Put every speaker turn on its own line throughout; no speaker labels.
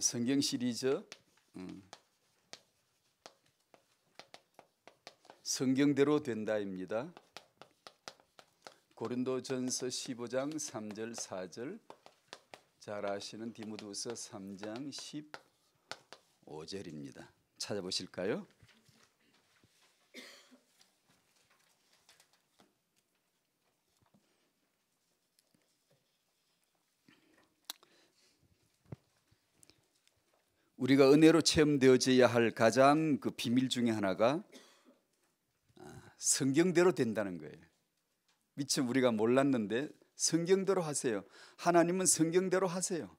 성경 시리즈 성경대로 된다입니다. 고린도전서 15장 3절 4절, 잘 아시는 디모데후서 3장 15절입니다. 찾아보실까요? 우리가 은혜로 체험되어져야 할 가장 그 비밀 중에 하나가 성경대로 된다는 거예요. 미처 우리가 몰랐는데 성경대로 하세요. 하나님은 성경대로 하세요.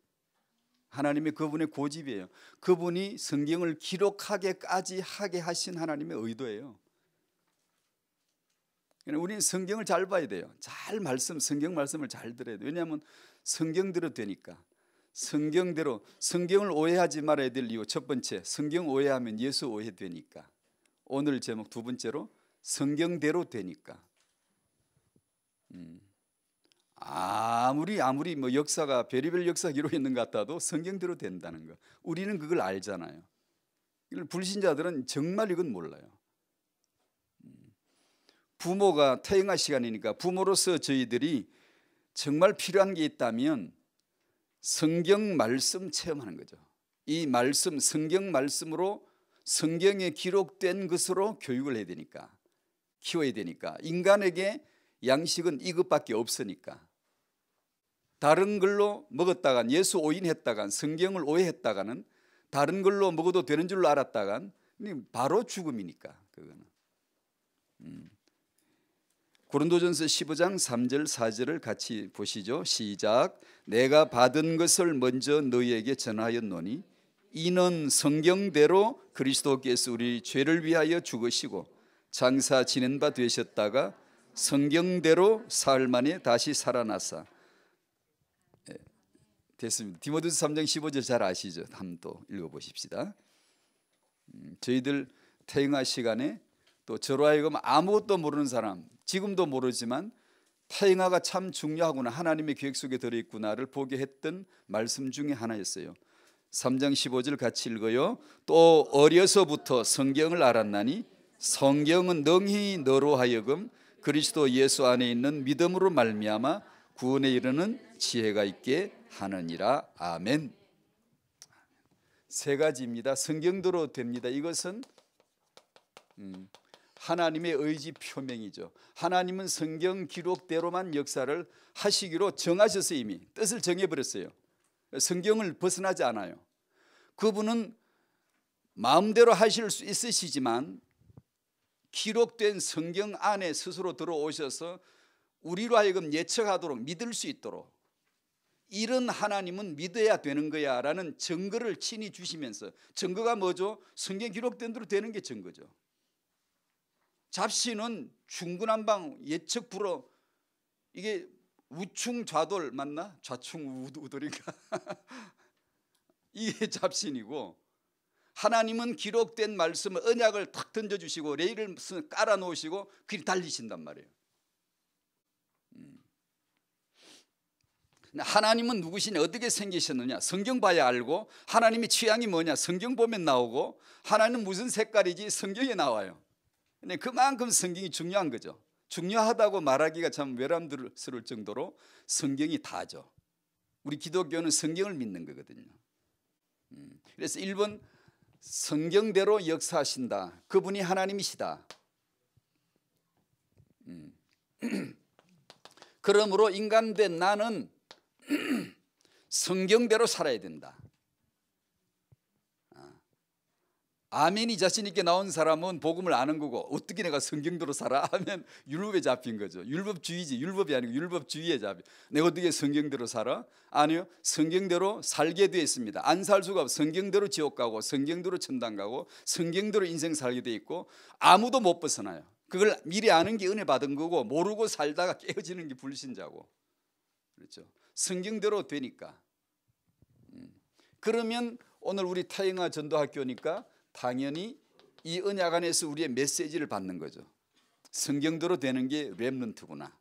하나님이 그분의 고집이에요. 그분이 성경을 기록하게까지 하게 하신 하나님의 의도예요. 우리는 성경을 잘 봐야 돼요. 성경 말씀을 잘 들어야 돼요. 왜냐하면 성경대로 되니까. 성경대로, 성경을 오해하지 말아야 될 이유 첫 번째, 성경 오해하면 예수 오해되니까. 오늘 제목 두 번째로, 성경대로 되니까. 아무리 뭐 역사가 별의별 역사 기록이 있는 것 같아도 성경대로 된다는 거, 우리는 그걸 알잖아요. 불신자들은 정말 이건 몰라요. 부모가 퇴행할 시간이니까 부모로서 저희들이 정말 필요한 게 있다면 성경 말씀 체험하는 거죠. 이 말씀, 성경 말씀으로 성경에 기록된 것으로 교육을 해야 되니까, 키워야 되니까. 인간에게 양식은 이것밖에 없으니까. 다른 걸로 먹었다간, 예수 오인했다간, 성경을 오해했다가는, 다른 걸로 먹어도 되는 줄로 알았다간 바로 죽음이니까. 그거는. 고린도전서 15장 3절 4절을 같이 보시죠. 시작. 내가 받은 것을 먼저 너희에게 전하였노니 이는 성경대로 그리스도께서 우리 죄를 위하여 죽으시고 장사 지낸 바 되셨다가 성경대로 사흘 만에 다시 살아나사. 됐습니다. 디모데후서 3장 15절 잘 아시죠? 한번 또 읽어보십시다. 저희들 퇴행할 시간에 또 저로 하여금 아무것도 모르는 사람, 지금도 모르지만 퇴행하가 참 중요하구나, 하나님의 계획 속에 들어있구나를 보게 했던 말씀 중에 하나였어요. 3장 15절 같이 읽어요. 또 어려서부터 성경을 알았나니 성경은 능히 너로 하여금 그리스도 예수 안에 있는 믿음으로 말미암아 구원에 이르는 지혜가 있게 하느니라. 아멘. 세 가지입니다. 성경대로 됩니다. 이것은 하나님의 의지 표명이죠. 하나님은 성경 기록대로만 역사를 하시기로 정하셔서 이미 뜻을 정해버렸어요. 성경을 벗어나지 않아요. 그분은 마음대로 하실 수 있으시지만 기록된 성경 안에 스스로 들어오셔서 우리로 하여금 예측하도록, 믿을 수 있도록, 이런 하나님은 믿어야 되는 거야 라는 증거를 친히 주시면서, 증거가 뭐죠? 성경 기록된 대로 되는 게 증거죠. 잡신은 중구난방 예측 불허, 이게 우충좌돌 맞나? 좌충우돌인가? 이게 잡신이고, 하나님은 기록된 말씀을, 언약을 탁 던져주시고 레일을 깔아놓으시고 그리 달리신단 말이에요. 하나님은 누구시냐, 어떻게 생기셨느냐, 성경 봐야 알고, 하나님의 취향이 뭐냐, 성경 보면 나오고, 하나님은 무슨 색깔이지 성경에 나와요. 근데 그만큼 성경이 중요한 거죠. 중요하다고 말하기가 참 외람스러울 정도로 성경이 다죠. 우리 기독교는 성경을 믿는 거거든요. 그래서 1번, 성경대로 역사하신다. 그분이 하나님이시다. 그러므로 인간된 나는 성경대로 살아야 된다. 아멘이 자신 있게 나온 사람은 복음을 아는 거고, 어떻게 내가 성경대로 살아 하면 율법에 잡힌 거죠. 율법주의지, 율법이 아니고 율법주의에 잡혀. 내가 어떻게 성경대로 살아? 아니요, 성경대로 살게 되어 있습니다. 안 살 수가 없어. 성경대로 지옥 가고, 성경대로 천당 가고, 성경대로 인생 살게 돼 있고, 아무도 못 벗어나요. 그걸 미리 아는 게 은혜 받은 거고, 모르고 살다가 깨어지는 게 불신자고. 그렇죠. 성경대로 되니까. 그러면 오늘 우리 타영아 전도학교니까 당연히 이 언약 안에서 우리의 메시지를 받는 거죠. 성경대로 되는 게 렘넌트구나,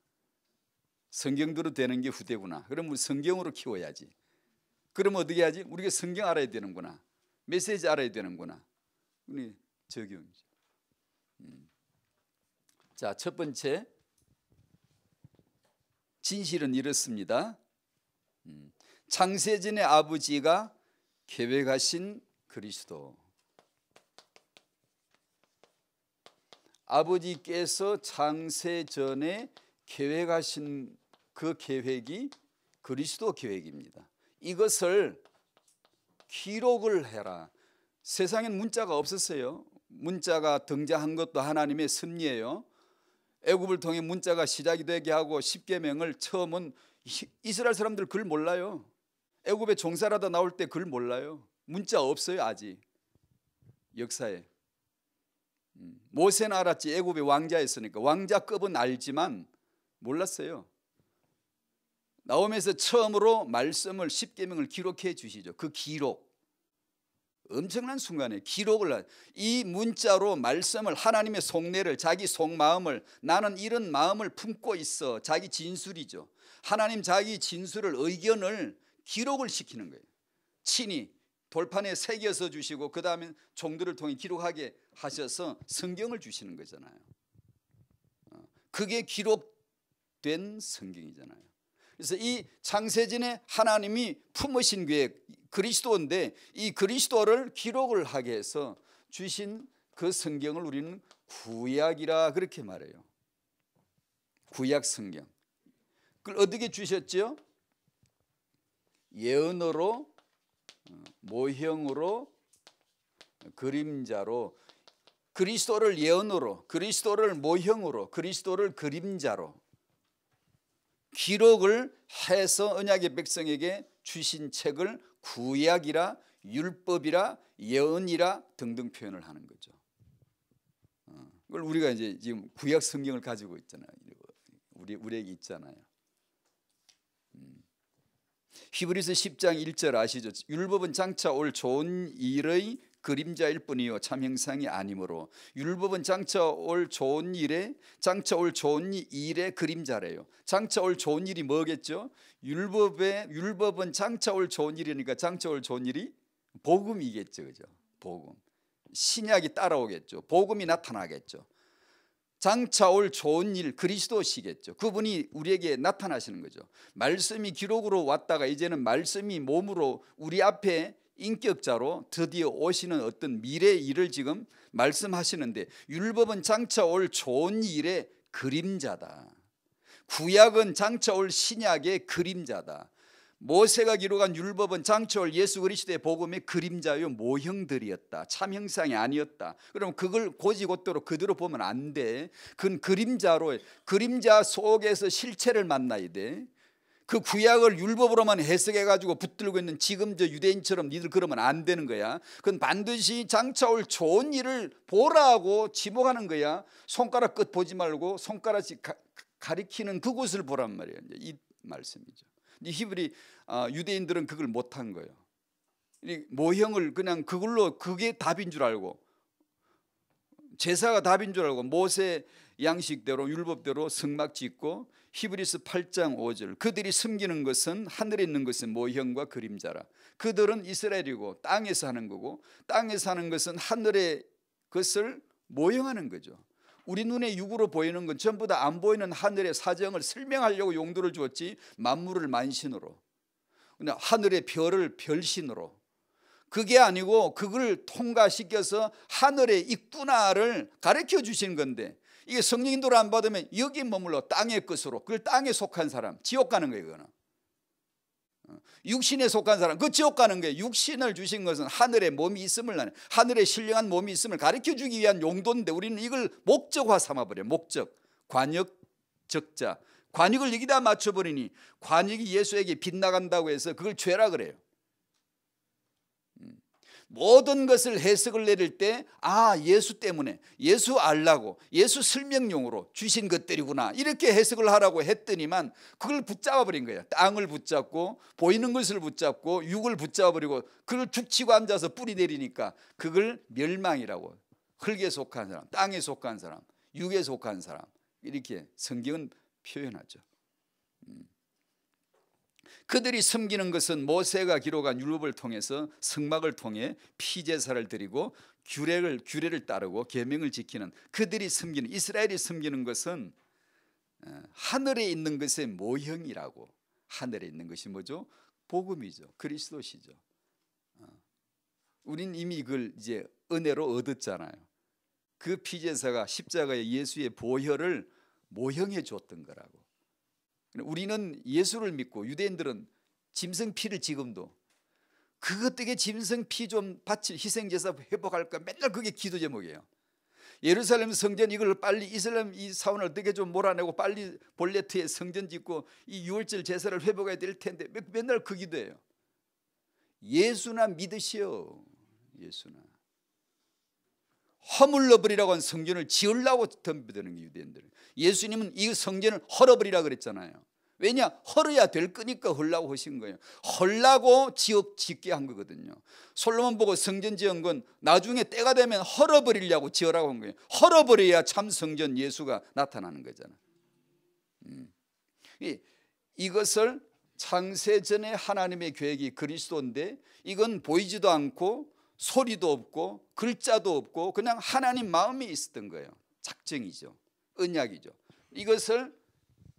성경대로 되는 게 후대구나. 그럼 우리 성경으로 키워야지. 그러면 어떻게 하지? 우리가 성경 알아야 되는구나, 메시지 알아야 되는구나. 우리 적용이죠. 자, 첫 번째 진실은 이렇습니다. 창세전의 아버지가 계획하신 그리스도. 아버지께서 창세전에 계획하신 그 계획이 그리스도 계획입니다. 이것을 기록을 해라. 세상엔 문자가 없었어요. 문자가 등장한 것도 하나님의 섭리예요. 애굽을 통해 문자가 시작이 되게 하고 십계명을 처음은 이스라엘 사람들 글 몰라요. 애굽에 종살하다 나올 때 글 몰라요. 문자 없어요. 아직 역사에. 모세는 알았지. 애굽의 왕자였으니까. 왕자급은 알지만 몰랐어요. 나오면서 처음으로 말씀을 십계명을 기록해 주시죠. 그 기록, 엄청난 순간에 기록을, 이 문자로 말씀을, 하나님의 속내를, 자기 속마음을, 나는 이런 마음을 품고 있어, 자기 진술이죠. 하나님 자기 진술을, 의견을 기록을 시키는 거예요. 친히 돌판에 새겨서 주시고 그 다음에 종들을 통해 기록하게 하셔서 성경을 주시는 거잖아요. 그게 기록된 성경이잖아요. 그래서 이 창세전에 하나님이 품으신 계획, 그리스도인데 이 그리스도를 기록을 하게 해서 주신 그 성경을 우리는 구약이라 그렇게 말해요. 구약 성경. 그걸 어떻게 주셨죠? 예언으로, 모형으로, 그림자로. 그리스도를 예언으로, 그리스도를 모형으로, 그리스도를 그림자로 기록을 해서 언약의 백성에게 주신 책을 구약이라, 율법이라, 예언이라 등등 표현을 하는 거죠. 그걸 우리가 이제 지금 구약 성경을 가지고 있잖아요. 우리에게 있잖아요. 히브리서 10장 1절 아시죠? 율법은 장차 올 좋은 일의 그림자일 뿐이요 참 형상이 아니므로. 율법은 장차 올 좋은 일의 그림자래요. 장차 올 좋은 일이 뭐겠죠? 율법은 장차 올 좋은 일이니까 장차 올 좋은 일이 복음이겠죠. 그죠? 복음. 신약이 따라오겠죠. 복음이 나타나겠죠. 장차 올 좋은 일, 그리스도시겠죠. 그분이 우리에게 나타나시는 거죠. 말씀이 기록으로 왔다가 이제는 말씀이 몸으로 우리 앞에 인격자로 드디어 오시는 어떤 미래의 일을 지금 말씀하시는데, 율법은 장차 올 좋은 일의 그림자다. 구약은 장차 올 신약의 그림자다. 모세가 기록한 율법은 장차 올 예수 그리스도의 복음의 그림자요 모형들이었다. 참 형상이 아니었다. 그럼 그걸 고지고대로 그대로 보면 안 돼. 그건 그림자로, 그림자 속에서 실체를 만나야 돼. 그 구약을 율법으로만 해석해가지고 붙들고 있는 지금 저 유대인처럼 니들 그러면 안 되는 거야. 그건 반드시 장차 올 좋은 일을 보라고 지목하는 거야. 손가락 끝 보지 말고 손가락이 가리키는 그곳을 보란 말이에요. 이 말씀이죠. 히브리 유대인들은 그걸 못한 거예요. 모형을 그냥 그걸로, 그게 답인 줄 알고, 제사가 답인 줄 알고 모세 양식대로 율법대로 성막 짓고, 히브리서 8장 5절 그들이 숨기는 것은 하늘에 있는 것은 모형과 그림자라. 그들은 이스라엘이고 땅에서 하는 거고, 땅에서 하는 것은 하늘의 것을 모형하는 거죠. 우리 눈에 육으로 보이는 건 전부 다 안 보이는 하늘의 사정을 설명하려고 용도를 주었지, 만물을 만신으로, 하늘의 별을 별신으로, 그게 아니고 그걸 통과시켜서 하늘에 있구나를 가르쳐 주시는 건데, 이게 성령 인도를 안 받으면 여기 머물러 땅의 것으로, 그걸 땅에 속한 사람 지옥 가는 거예요. 그거는 육신에 속한 사람 그 지옥 가는 거예요. 육신을 주신 것은 하늘에 몸이 있음을, 하늘에 신령한 몸이 있음을 가르쳐 주기 위한 용도인데 우리는 이걸 목적화 삼아버려요. 목적, 관역, 적자. 관역을 여기다 맞춰버리니 관역이 예수에게 빗나간다고 해서 그걸 죄라 그래요. 모든 것을 해석을 내릴 때 예수 때문에, 예수 알라고, 예수 설명용으로 주신 것들이구나 이렇게 해석을 하라고 했더니만 그걸 붙잡아 버린 거예요. 땅을 붙잡고 보이는 것을 붙잡고 육을 붙잡아 버리고 그걸 죽 치고 앉아서 뿌리 내리니까 그걸 멸망이라고, 흙에 속한 사람, 땅에 속한 사람, 육에 속한 사람, 이렇게 성경은 표현하죠. 그들이 섬기는 것은 모세가 기록한 율법을 통해서 성막을 통해 피제사를 드리고 규례를 따르고 계명을 지키는, 그들이 섬기는, 이스라엘이 섬기는 것은 하늘에 있는 것의 모형이라고. 하늘에 있는 것이 뭐죠? 복음이죠. 그리스도시죠. 우린 이미 그걸 이제 은혜로 얻었잖아요. 그 피제사가 십자가의 예수의 보혈을 모형해 줬던 거라고. 우리는 예수를 믿고, 유대인들은 짐승 피를 지금도 그 어떻게 짐승 피 좀 바칠 희생제사 회복할까 맨날 그게 기도 제목이에요. 예루살렘 성전 이걸 빨리, 이슬람 이 사원을 어떻게 좀 몰아내고 빨리 볼레트에 성전 짓고 이 유월절 제사를 회복해야 될 텐데 맨날 그 기도예요. 예수나 믿으시오. 예수나. 허물러버리라고 한 성전을 지으려고 덤벼드는 게 유대인들. 예수님은 이 성전을 헐어버리라 그랬잖아요. 왜냐? 헐어야 될 거니까 헐라고 하신 거예요. 헐라고 짓게 한 거거든요. 솔로몬 보고 성전 지은 건 나중에 때가 되면 헐어버리려고 지으라고 한 거예요. 헐어버려야 참 성전 예수가 나타나는 거잖아. 이것을 창세전에 하나님의 계획이 그리스도인데, 이건 보이지도 않고 소리도 없고 글자도 없고 그냥 하나님 마음에 있었던 거예요. 작정이죠. 언약이죠. 이것을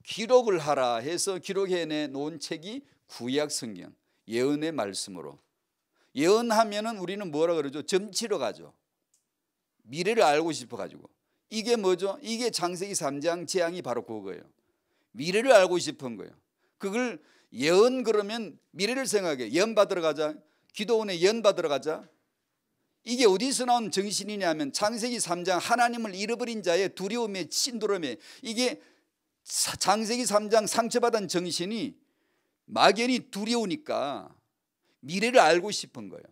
기록을 하라 해서 기록해 놓은 책이 구약 성경, 예언의 말씀으로. 예언하면은 우리는 뭐라 그러죠? 점치러 가죠. 미래를 알고 싶어 가지고. 이게 뭐죠? 이게 창세기 3장 재앙이 바로 그거예요. 미래를 알고 싶은 거예요. 그걸 예언 그러면 미래를 생각해. 예언 받으러 가자. 기도원에 예언 받으러 가자. 이게 어디서 나온 정신이냐면 창세기 3장 하나님을 잃어버린 자의 두려움에 신도름에, 이게 창세기 3장 상처받은 정신이 막연히 두려우니까 미래를 알고 싶은 거예요.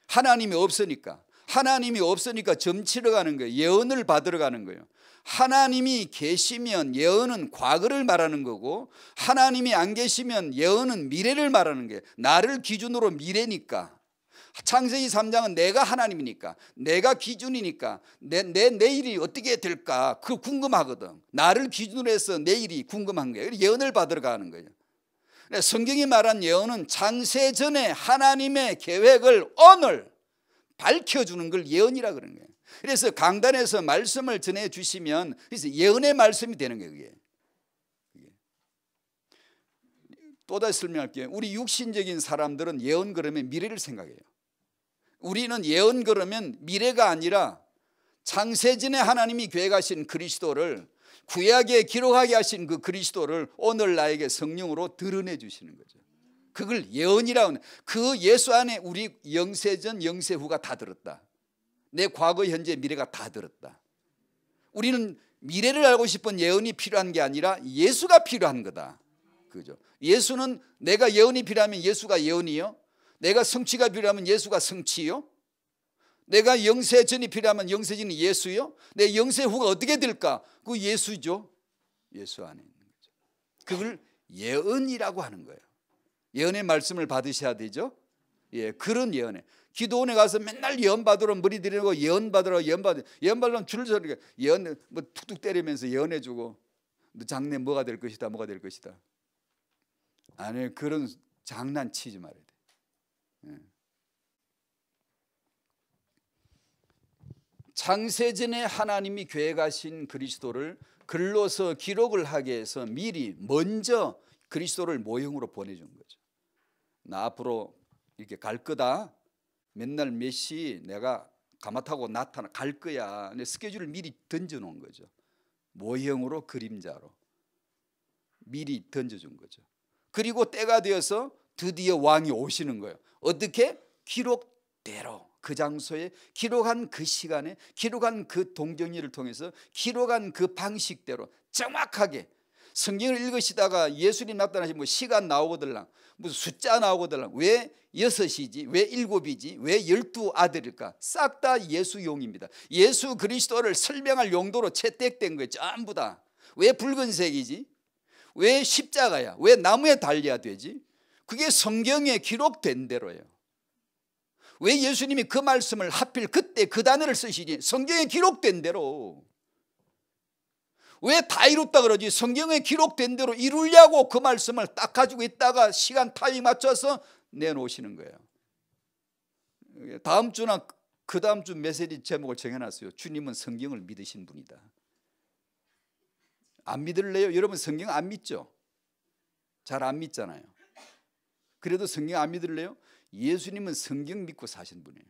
하나님이 없으니까 점치러 가는 거예요. 예언을 받으러 가는 거예요. 하나님이 계시면 예언은 과거를 말하는 거고, 하나님이 안 계시면 예언은 미래를 말하는 거예요. 나를 기준으로 미래니까. 창세기 3장은 내가 하나님이니까, 내가 기준이니까 내 내일이 어떻게 될까 그거 궁금하거든. 나를 기준으로 해서 내일이 궁금한 거예요. 예언을 받으러 가는 거예요. 성경이 말한 예언은 창세전에 하나님의 계획을 오늘 밝혀주는 걸 예언이라 그러는 거예요. 그래서 강단에서 말씀을 전해주시면 그래서 예언의 말씀이 되는 거예요. 그게. 또다시 설명할게요. 우리 육신적인 사람들은 예언 그러면 미래를 생각해요. 우리는 예언 그러면 미래가 아니라 창세전에 하나님이 계획하신 그리스도를, 구약에 기록하게 하신 그 그리스도를 오늘 나에게 성령으로 드러내 주시는 거죠. 그걸 예언이라고. 그 예수 안에 우리 영세전 영세후가 다 들었다. 내 과거 현재 미래가 다 들었다. 우리는 미래를 알고 싶은 예언이 필요한 게 아니라 예수가 필요한 거다. 그죠? 예수는, 내가 예언이 필요하면 예수가 예언이요. 내가 성취가 필요하면 예수가 성취요. 내가 영세전이 필요하면 영세전이 예수요. 내 영세후가 어떻게 될까? 그 예수죠. 예수 안에 있는 거죠. 그걸 예언이라고 하는 거예요. 예언의 말씀을 받으셔야 되죠. 예, 그런 예언에. 기도원에 가서 맨날 예언 받으러 머리 들이고 예언 받으러 예언 받으면 줄을 서니까 예언 뭐 툭툭 때리면서 예언해 주고, 너 장래 뭐가 될 것이다, 뭐가 될 것이다. 아니, 그런 장난치지 말아야 돼. 예. 창세전에 하나님이 계획하신 그리스도를 글로서 기록을 하게 해서 미리 먼저 그리스도를 모형으로 보내준 거죠. 나 앞으로 이렇게 갈 거다. 맨날 몇 시 내가 가마 타고 갈 거야. 스케줄을 미리 던져놓은 거죠. 모형으로, 그림자로 미리 던져준 거죠. 그리고 때가 되어서 드디어 왕이 오시는 거예요. 어떻게? 기록대로, 그 장소에 기록한 그 시간에 기록한 그 동정리를 통해서 기록한 그 방식대로 정확하게 성경을 읽으시다가 예수님 나타나시면 뭐 시간 나오거들랑 무슨 숫자 나오거들랑 왜 6이지, 왜 7이지, 왜 12아들일까? 싹 다 예수용입니다. 예수 그리스도를 설명할 용도로 채택된 거예요. 전부 다. 왜 붉은색이지? 왜 십자가야? 왜 나무에 달려야 되지? 그게 성경에 기록된 대로예요. 왜 예수님이 그 말씀을 하필 그때 그 단어를 쓰시지? 성경에 기록된 대로. 왜 다 이뤘다 그러지? 성경에 기록된 대로 이루려고 그 말씀을 딱 가지고 있다가 시간 타이밍 맞춰서 내놓으시는 거예요. 다음 주나 그 다음 주 메시지 제목을 정해놨어요. 주님은 성경을 믿으신 분이다. 안 믿을래요? 여러분 성경 안 믿죠? 잘 안 믿잖아요. 그래도 성경 안 믿을래요? 예수님은 성경 믿고 사신 분이에요.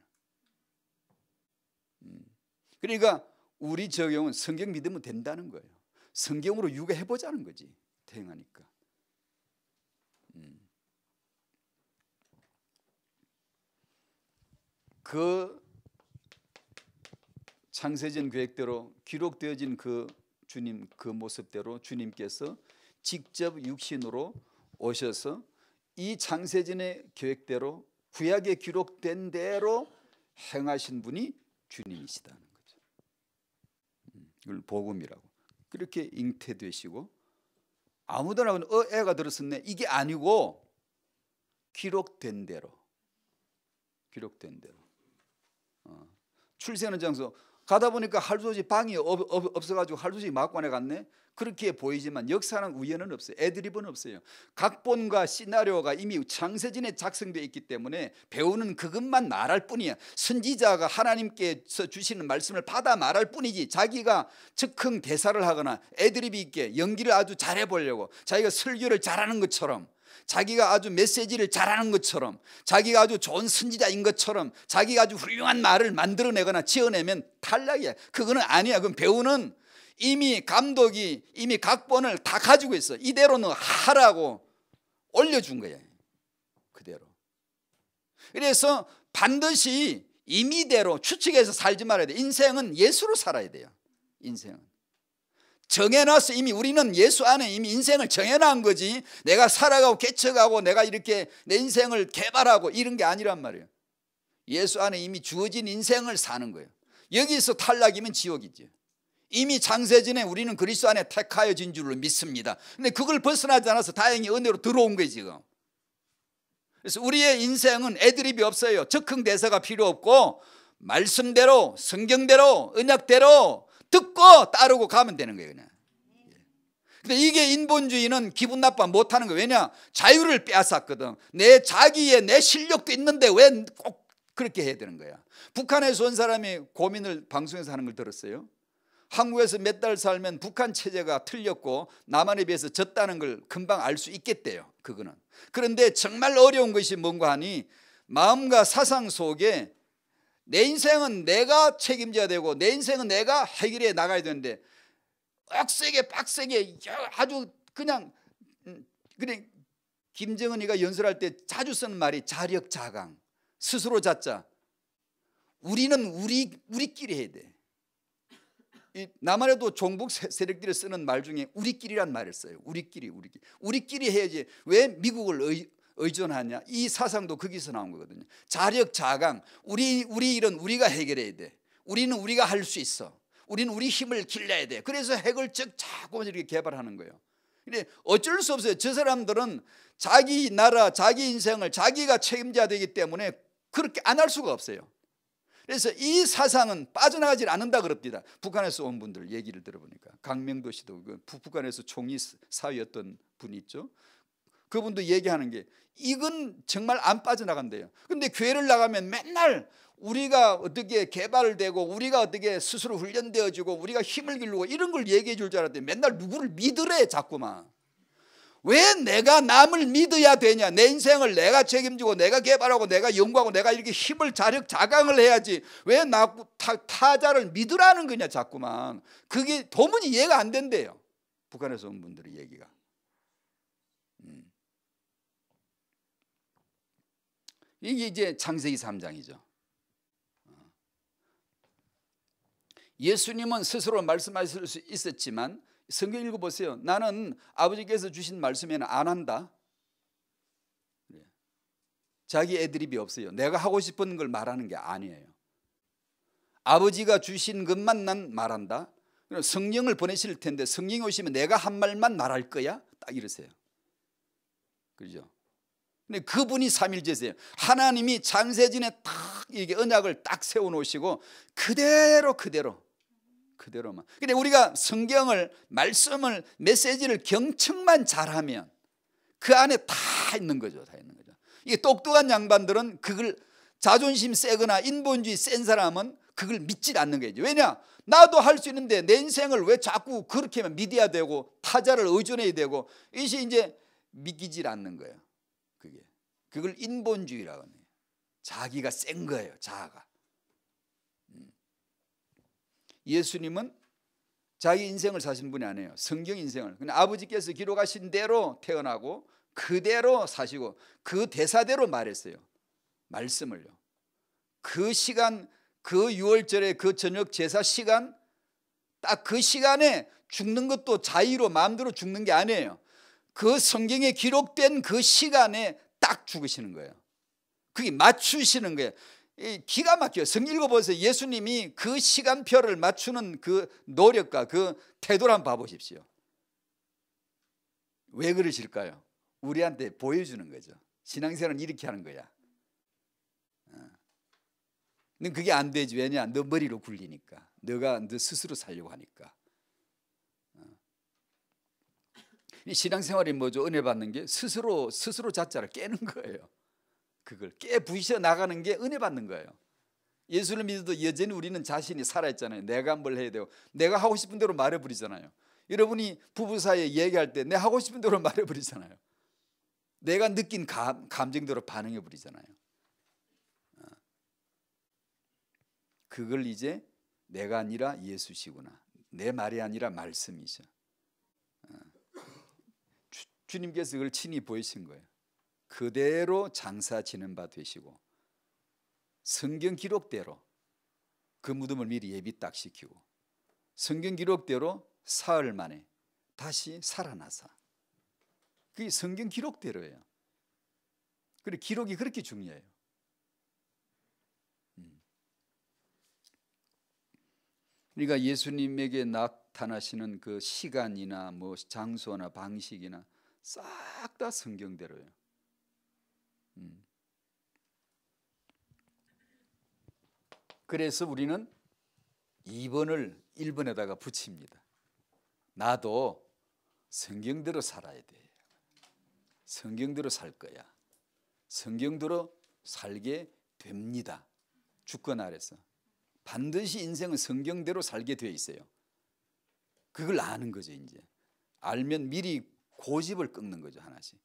그러니까 우리 적용은 성경 믿으면 된다는 거예요. 성경으로 유괴해보자는 거지. 태행하니까. 그 창세전 계획대로 기록되어진 그 주님 그 모습대로 주님께서 직접 육신으로 오셔서 이 창세전의 계획대로 구약에 기록된 대로 행하신 분이 주님이시다는 거죠. 이걸 복음이라고. 그렇게 잉태되시고 아무데나 애가 들었었네 이게 아니고 기록된 대로 출세하는 장소 가다 보니까 할아버지 방이 없어가지고 할아버지 막관에 갔네. 그렇게 보이지만 역사는 우연은 없어요. 애드립은 없어요. 각본과 시나리오가 이미 창세전에 작성되어 있기 때문에 배우는 그것만 말할 뿐이야. 선지자가 하나님께서 주시는 말씀을 받아 말할 뿐이지 자기가 즉흥 대사를 하거나 애드립이 있게 연기를 아주 잘해보려고 자기가 설교를 잘하는 것처럼 자기가 아주 메시지를 잘하는 것처럼 자기가 아주 좋은 선지자인 것처럼 자기가 아주 훌륭한 말을 만들어내거나 지어내면 탈락이야. 그거는 아니야. 그럼 배우는 이미 감독이 이미 각본을 다 가지고 있어. 이대로 너 하라고 올려준 거야. 그대로. 그래서 반드시 임의대로 추측해서 살지 말아야 돼. 인생은 예수로 살아야 돼요. 인생은 정해놨어. 이미 우리는 예수 안에 이미 인생을 정해놓은 거지. 내가 살아가고 개척하고 내가 이렇게 내 인생을 개발하고 이런 게 아니란 말이에요. 예수 안에 이미 주어진 인생을 사는 거예요. 여기서 탈락이면 지옥이지. 이미 창세전에 우리는 그리스도 안에 택하여진 줄로 믿습니다. 근데 그걸 벗어나지 않아서 다행히 은혜로 들어온 거예요 지금. 그래서 우리의 인생은 애드립이 없어요. 즉흥 대사가 필요 없고 말씀대로 성경대로 언약대로 듣고 따르고 가면 되는 거예요 그냥. 근데 이게 인본주의는 기분 나빠 못하는 거예요. 왜냐? 자유를 빼앗았거든. 내 자기의 내 실력도 있는데 왜 꼭 그렇게 해야 되는 거야. 북한에서 온 사람이 고민을 방송에서 하는 걸 들었어요. 한국에서 몇 달 살면 북한 체제가 틀렸고 남한에 비해서 졌다는 걸 금방 알 수 있겠대요. 그거는. 그런데 정말 어려운 것이 뭔가 하니 마음과 사상 속에 내 인생은 내가 책임져야 되고 내 인생은 내가 해결해 나가야 되는데 빡세게 아주 그냥 그래. 김정은이가 연설할 때 자주 쓰는 말이 자력자강 스스로 자자. 우리는 우리끼리 해야 돼. 남한에도 종북 세력들이 쓰는 말 중에 우리끼리란 말을 써요. 우리끼리 해야지. 왜 미국을 의존하냐? 이 사상도 거기서 나온 거거든요. 자력자강. 우리 일은 우리가 해결해야 돼. 우리는 우리가 할 수 있어. 우리는 우리 힘을 길러야 돼. 그래서 핵을 자꾸 이렇게 개발하는 거예요. 근데 어쩔 수 없어요. 저 사람들은 자기 나라, 자기 인생을 자기가 책임져야 되기 때문에 그렇게 안 할 수가 없어요. 그래서 이 사상은 빠져나가지 않는다 그럽니다. 북한에서 온 분들 얘기를 들어보니까 강명도 씨도 북한에서 총리 사위였던 분이 있죠. 그분도 얘기하는 게 이건 정말 안 빠져나간대요. 그런데 교회를 나가면 맨날 우리가 어떻게 개발되고 우리가 어떻게 스스로 훈련되어지고 우리가 힘을 기르고 이런 걸 얘기해 줄 줄 알았더니 맨날 누구를 믿으래 자꾸만. 왜 내가 남을 믿어야 되냐? 내 인생을 내가 책임지고 내가 개발하고 내가 연구하고 내가 이렇게 힘을 자강을 해야지. 왜 타자를 믿으라는 거냐 자꾸만. 그게 도무지 이해가 안 된대요. 북한에서 온 분들의 얘기가. 이게 이제 창세기 3장이죠. 예수님은 스스로 말씀하실 수 있었지만 성경 읽어보세요. 나는 아버지께서 주신 말씀에는 안 한다. 자기 애드립이 없어요. 내가 하고 싶은 걸 말하는 게 아니에요. 아버지가 주신 것만 난 말한다. 성령을 보내실 텐데 성령이 오시면 내가 한 말만 말할 거야? 딱 이러세요. 그렇죠? 근데 그분이 삼일제세요. 하나님이 창세전에 딱 이게 언약을 딱 세워놓으시고 그대로 그대로만. 근데 우리가 성경을, 말씀을, 메시지를 경청만 잘하면 그 안에 다 있는 거죠. 다 있는 거죠. 이게 똑똑한 양반들은 그걸, 자존심 세거나 인본주의 센 사람은 그걸 믿질 않는 거죠. 왜냐? 나도 할 수 있는데 내 인생을 왜 자꾸 그렇게 믿어야 되고 타자를 의존해야 되고, 이제 믿기질 않는 거예요. 그걸 인본주의라고 해요. 자기가 센 거예요. 자아가. 예수님은 자기 인생을 사신 분이 아니에요. 성경 인생을. 근데 아버지께서 기록하신 대로 태어나고 그대로 사시고 그 대사대로 말했어요. 말씀을요. 그 시간, 그 6월절에 그 저녁 제사 시간, 딱 그 시간에 죽는 것도 자의로 마음대로 죽는 게 아니에요. 그 성경에 기록된 그 시간에 딱 죽으시는 거예요. 그게 맞추시는 거예요. 기가 막혀요. 성경 읽어보세요. 예수님이 그 시간표를 맞추는 그 노력과 그 태도를 한번 봐보십시오. 왜 그러실까요? 우리한테 보여주는 거죠. 신앙생활은 이렇게 하는 거야. 넌 그게 안 되지. 왜냐? 너 머리로 굴리니까. 너 스스로 살려고 하니까. 이 신앙생활이 뭐죠? 은혜 받는 게 스스로 자자를 깨는 거예요. 그걸 깨부셔 나가는 게 은혜 받는 거예요. 예수를 믿어도 여전히 우리는 자신이 살아있잖아요. 내가 뭘 해야 되고, 내가 하고 싶은 대로 말해버리잖아요. 여러분이 부부 사이에 얘기할 때 내 하고 싶은 대로 말해버리잖아요. 내가 느낀 감정대로 반응해버리잖아요. 그걸 이제 내가 아니라 예수시구나, 내 말이 아니라 말씀이셔. 주님께서 그걸 친히 보이신 거예요. 그대로 장사 지는 바 되시고 성경 기록대로 그 무덤을 미리 예비 딱 시키고 성경 기록대로 사흘 만에 다시 살아나사. 그게 성경 기록대로예요. 그래, 기록이 그렇게 중요해요. 그러니까 예수님에게 나타나시는 그 시간이나 뭐 장소나 방식이나 싹 다 성경대로예요. 그래서 우리는 2번을 1번에다가 붙입니다. 나도 성경대로 살아야 돼. 성경대로 살 거야. 성경대로 살게 됩니다. 주권 아래서. 반드시 인생은 성경대로 살게 되어 있어요. 그걸 아는 거죠. 이제 알면 미리 고집을 꺾는 거죠. 하나씩.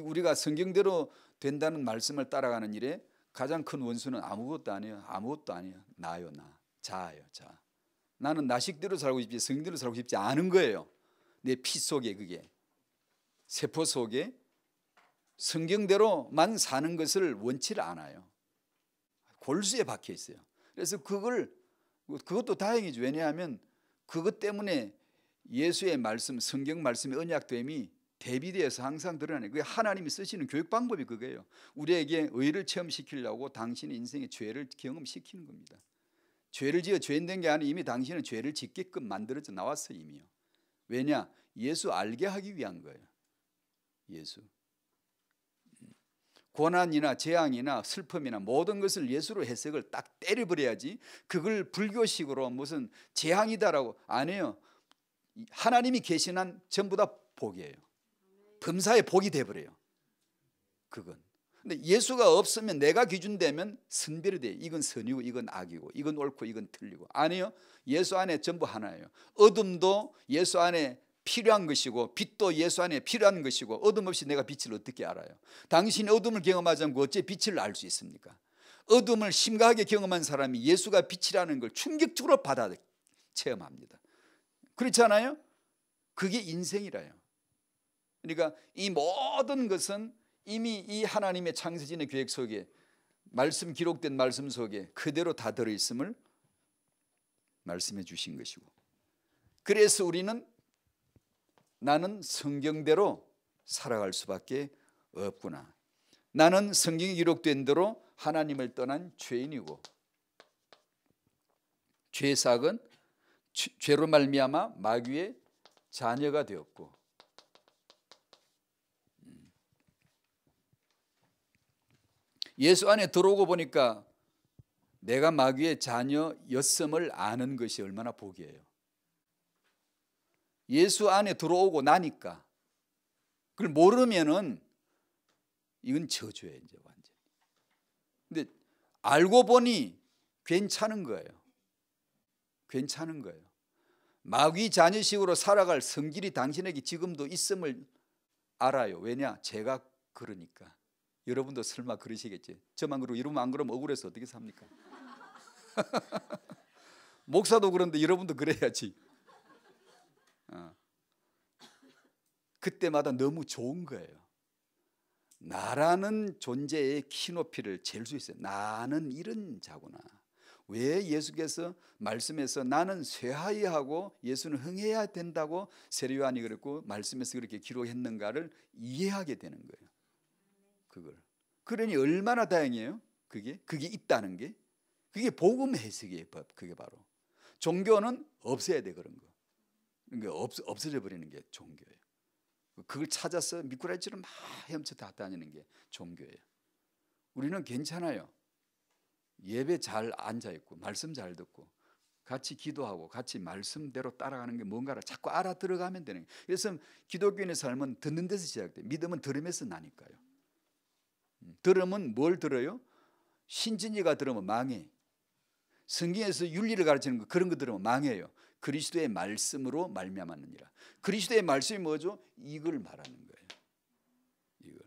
우리가 성경대로 된다는 말씀을 따라가는 일에 가장 큰 원수는 아무것도 아니에요. 아무것도 아니에요. 나요, 나. 자예요, 자. 나는 나식대로 살고 싶지 성경대로 살고 싶지 않은 거예요. 내 피 속에, 그게 세포 속에 성경대로만 사는 것을 원치를 않아요. 골수에 박혀 있어요. 그래서 그것도 다행이죠. 왜냐하면 그것 때문에 예수의 말씀, 성경 말씀의 언약됨이 대비되어서 항상 드러나요. 그게 하나님이 쓰시는 교육 방법이 그거예요. 우리에게 의를 체험시키려고 당신의 인생의 죄를 경험시키는 겁니다. 죄를 지어 죄인 된 게 아니라 이미 당신은 죄를 짓게끔 만들어져 나왔어요. 이미요. 왜냐? 예수 알게 하기 위한 거예요. 예수. 고난이나 재앙이나 슬픔이나 모든 것을 예수로 해석을 딱 때려버려야지, 그걸 불교식으로 무슨 재앙이다라고 안 해요. 하나님이 계신 한 전부 다 복이에요. 범사의 복이 돼버려요. 그건. 근데 예수가 없으면 내가 기준되면 선별이 돼요. 이건 선이고 이건 악이고 이건 옳고 이건 틀리고. 아니요. 예수 안에 전부 하나예요. 어둠도 예수 안에 필요한 것이고 빛도 예수 안에 필요한 것이고, 어둠 없이 내가 빛을 어떻게 알아요? 당신이 어둠을 경험하지 않고 어째 빛을 알 수 있습니까? 어둠을 심각하게 경험한 사람이 예수가 빛이라는 걸 충격적으로 받아 체험합니다. 그렇지 않아요? 그게 인생이라요. 그러니까 이 모든 것은 이미 이 하나님의 창세진의 계획 속에, 말씀 기록된 말씀 속에 그대로 다 들어있음을 말씀해 주신 것이고, 그래서 우리는 나는 성경대로 살아갈 수밖에 없구나. 나는 성경에 기록된 대로 하나님을 떠난 죄인이고, 죄삭은 죄로 말미암아 마귀의 자녀가 되었고, 예수 안에 들어오고 보니까 내가 마귀의 자녀였음을 아는 것이 얼마나 복이에요. 예수 안에 들어오고 나니까. 그걸 모르면은 이건 저주예요, 이제 완전. 근데 알고 보니 괜찮은 거예요. 괜찮은 거예요. 마귀 자녀식으로 살아갈 성질이 당신에게 지금도 있음을 알아요. 왜냐? 제가 그러니까. 여러분도 설마 그러시겠지. 저만 그러고 여러분 안 그러면 억울해서 어떻게 삽니까? 목사도 그런데 여러분도 그래야지. 그때마다 너무 좋은 거예요. 나라는 존재의 키높이를 잴 수 있어요. 나는 이런 자구나. 왜 예수께서 말씀에서 나는 쇠하이하고 예수는 흥해야 된다고 세례요한이 그랬고 말씀에서 그렇게 기록했는가를 이해하게 되는 거예요. 그걸. 그러니 얼마나 다행이에요. 그게 있다는 게. 그게 복음 해석이에요. 그게 바로. 종교는 없애야 돼, 그런 거. 그러니까 없어져 버리는 게 종교예요. 그걸 찾아서 미꾸라지를 막 헤엄쳐 다 다니는 게 종교예요. 우리는 괜찮아요. 예배 잘 앉아있고 말씀 잘 듣고 같이 기도하고 같이 말씀대로 따라가는 게 뭔가를 자꾸 알아들어가면 되는 거예요. 그래서 기독교인의 삶은 듣는 데서 시작돼요. 믿음은 들음에서 나니까요. 들으면 뭘 들어요? 신진이가 들으면 망해. 성경에서 윤리를 가르치는 거 그런 거 들으면 망해요. 그리스도의 말씀으로 말미암았느니라. 그리스도의 말씀이 뭐죠? 이걸 말하는 거예요. 이걸.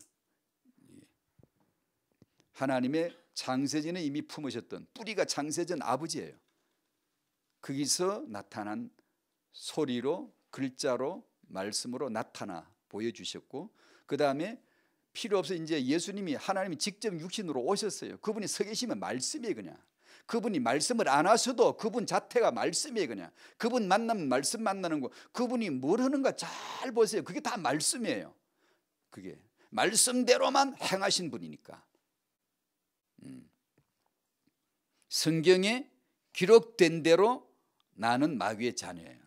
하나님의 창세전에 이미 품으셨던 뿌리가 창세전 아버지예요. 거기서 나타난 소리로 글자로 말씀으로 나타나 보여주셨고 그 다음에 필요 없어 이제 예수님이 하나님이 직접 육신으로 오셨어요. 그분이 서 계시면 말씀이에요. 그냥 그분이 말씀을 안 하셔도 그분 자체가 말씀이에요. 그냥 그분 만나면 말씀 만나는 거 그분이 뭘 하는가 잘 보세요. 그게 다 말씀이에요. 그게 말씀대로만 행하신 분이니까. 성경에 기록된 대로 나는 마귀의 자녀예요.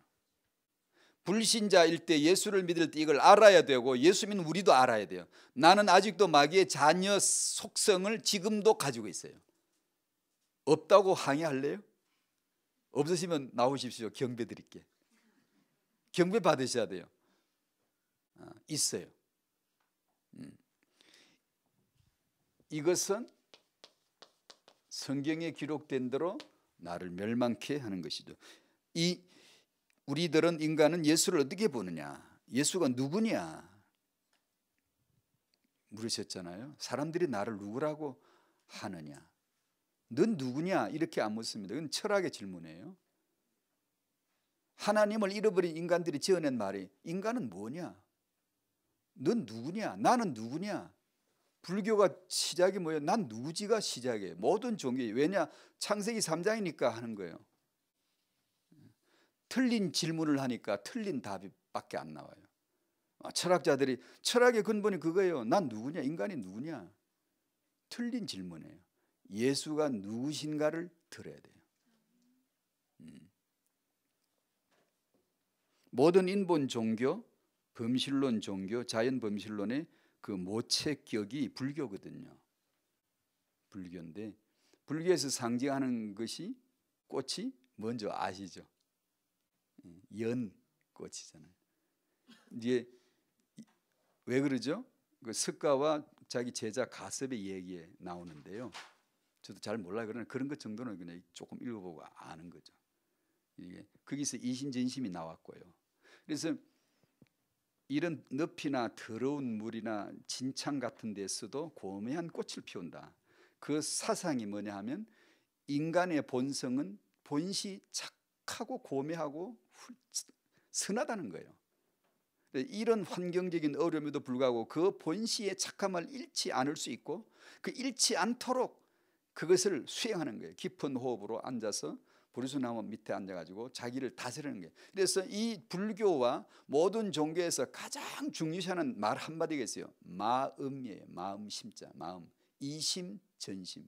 불신자일 때 예수를 믿을 때 이걸 알아야 되고 예수 믿는 우리도 알아야 돼요. 나는 아직도 마귀의 자녀 속성을 지금도 가지고 있어요. 없다고 항의할래요? 없으시면 나오십시오. 경배 드릴게. 경배 받으셔야 돼요. 있어요. 이것은 성경에 기록된 대로 나를 멸망케 하는 것이죠. 우리들은 인간은 예수를 어떻게 보느냐? 예수가 누구냐? 물으셨잖아요. 사람들이 나를 누구라고 하느냐? 넌 누구냐? 이렇게 안 묻습니다. 이건 철학의 질문이에요. 하나님을 잃어버린 인간들이 지어낸 말이 인간은 뭐냐? 넌 누구냐? 나는 누구냐? 불교가 시작이 뭐예요? 난 누구지가 시작이에요. 모든 종교에. 왜냐? 창세기 3장이니까 하는 거예요. 틀린 질문을 하니까 틀린 답밖에 안 나와요. 철학자들이 철학의 근본이 그거예요. 난 누구냐? 인간이 누구냐? 틀린 질문이에요. 예수가 누구신가를 들어야 돼요. 모든 인본 종교, 범실론 종교, 자연 범실론의 그 모체격이 불교거든요. 불교인데 불교에서 상징하는 것이 꽃이 뭔지 아시죠? 연꽃이잖아요. 이게 왜 그러죠? 그 석가와 자기 제자 가섭의 얘기에 나오는데요. 저도 잘 몰라요. 그러나 그런 것 정도는 그냥 조금 읽어보고 아는 거죠. 이게 거기서 이신전심이 나왔고요. 그래서 이런 늪이나 더러운 물이나 진창 같은 데서도 고매한 꽃을 피운다. 그 사상이 뭐냐 하면 인간의 본성은 본시 착하고 고매하고 선하다는 거예요. 이런 환경적인 어려움에도 불구하고 그 본시의 착함을 잃지 않을 수 있고 그 잃지 않도록 그것을 수행하는 거예요. 깊은 호흡으로 앉아서 부르스나무 밑에 앉아가지고 자기를 다스리는 거예요. 그래서 이 불교와 모든 종교에서 가장 중요시하는 말 한마디가 있어요. 마음이에요. 마음 심자. 마음. 이심 전심.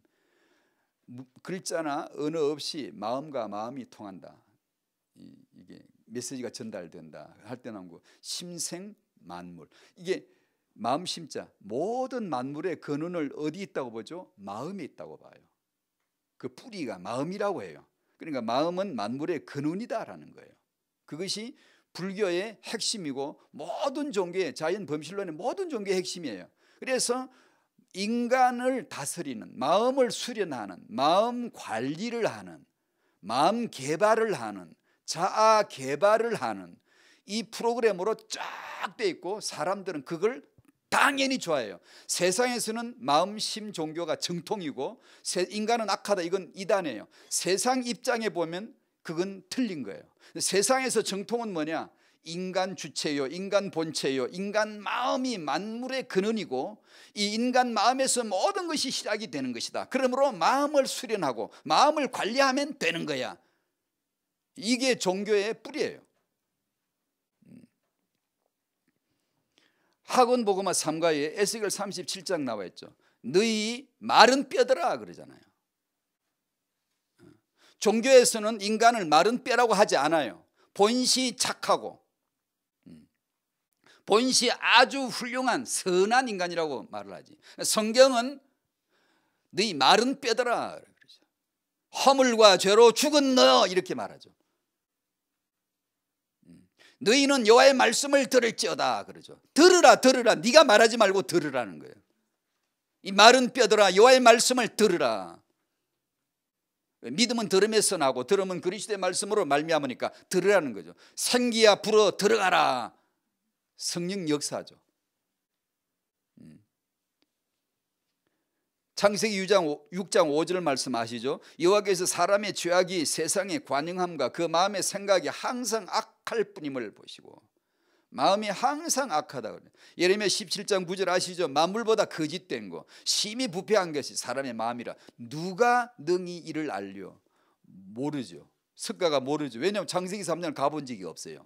글자나 언어 없이 마음과 마음이 통한다. 이게 메시지가 전달된다 할 때 나온 거 심생 만물. 이게 마음 심자. 모든 만물의 근원을 어디 있다고 보죠? 마음에 있다고 봐요. 그 뿌리가 마음이라고 해요. 그러니까 마음은 만물의 근원이다라는 거예요. 그것이 불교의 핵심이고 모든 종교의 자연 범실론의 모든 종교의 핵심이에요. 그래서 인간을 다스리는, 마음을 수련하는, 마음 관리를 하는, 마음 개발을 하는, 자아 개발을 하는 이 프로그램으로 쫙 돼 있고 사람들은 그걸 당연히 좋아해요. 세상에서는 마음심 종교가 정통이고 인간은 악하다, 이건 이단이에요. 세상 입장에 보면 그건 틀린 거예요. 세상에서 정통은 뭐냐? 인간 주체요, 인간 본체요, 인간 마음이 만물의 근원이고 이 인간 마음에서 모든 것이 시작이 되는 것이다. 그러므로 마음을 수련하고 마음을 관리하면 되는 거야. 이게 종교의 뿌리예요. 학원보고마 3가에 에스겔 37장 나와 있죠. 너희 마른 뼈들아 그러잖아요. 종교에서는 인간을 마른 뼈라고 하지 않아요. 본시 착하고 본시 아주 훌륭한 선한 인간이라고 말을 하지. 성경은 너희 마른 뼈들아 그러죠. 허물과 죄로 죽은 너 이렇게 말하죠. 너희는 여호와의 말씀을 들을지어다 그러죠. 들으라 들으라, 네가 말하지 말고 들으라는 거예요. 이 마른 뼈들아 여호와의 말씀을 들으라. 믿음은 들음에서 나고 들음은 그리스도의 말씀으로 말미암으니까 들으라는 거죠. 생기야 불어 들어가라. 성령 역사죠. 창세기 6장 5절 말씀 아시죠? 여호와께서 사람의 죄악이 세상의 관영함과 그 마음의 생각이 항상 악할 뿐임을 보시고 마음이 항상 악하다. 예레미야 17장 9절 아시죠? 만물보다 거짓된 거 심히 부패한 것이 사람의 마음이라 누가 능히 이를 알려? 모르죠. 석가가 모르죠. 왜냐하면 창세기 3장을 가본 적이 없어요.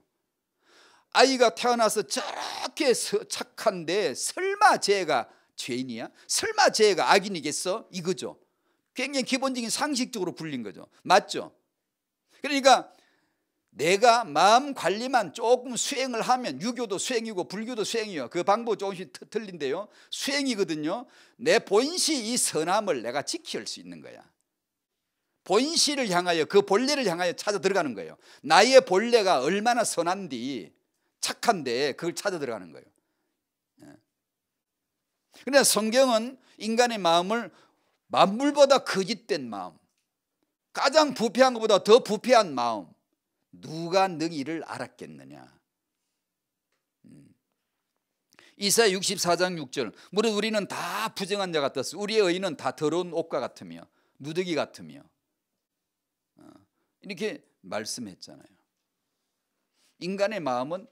아이가 태어나서 저렇게 착한데 설마 쟤가 죄인이야? 설마 쟤가 악인이겠어? 이거죠. 굉장히 기본적인 상식적으로 불린 거죠. 맞죠? 그러니까 내가 마음 관리만 조금 수행을 하면, 유교도 수행이고 불교도 수행이에요. 그 방법 조금씩 틀린데요, 수행이거든요. 내 본시 이 선함을 내가 지킬 수 있는 거야. 본시를 향하여, 그 본래를 향하여 찾아 들어가는 거예요. 나의 본래가 얼마나 선한디 착한데 그걸 찾아 들어가는 거예요. 그런데 성경은 인간의 마음을 만물보다 거짓된 마음, 가장 부패한 것보다 더 부패한 마음, 누가 능히 이를 알았겠느냐. 이사야 64장 6절 무릇 우리는 다 부정한 자 같았어. 우리의 의는 다 더러운 옷과 같으며 누더기 같으며, 이렇게 말씀했잖아요. 인간의 마음은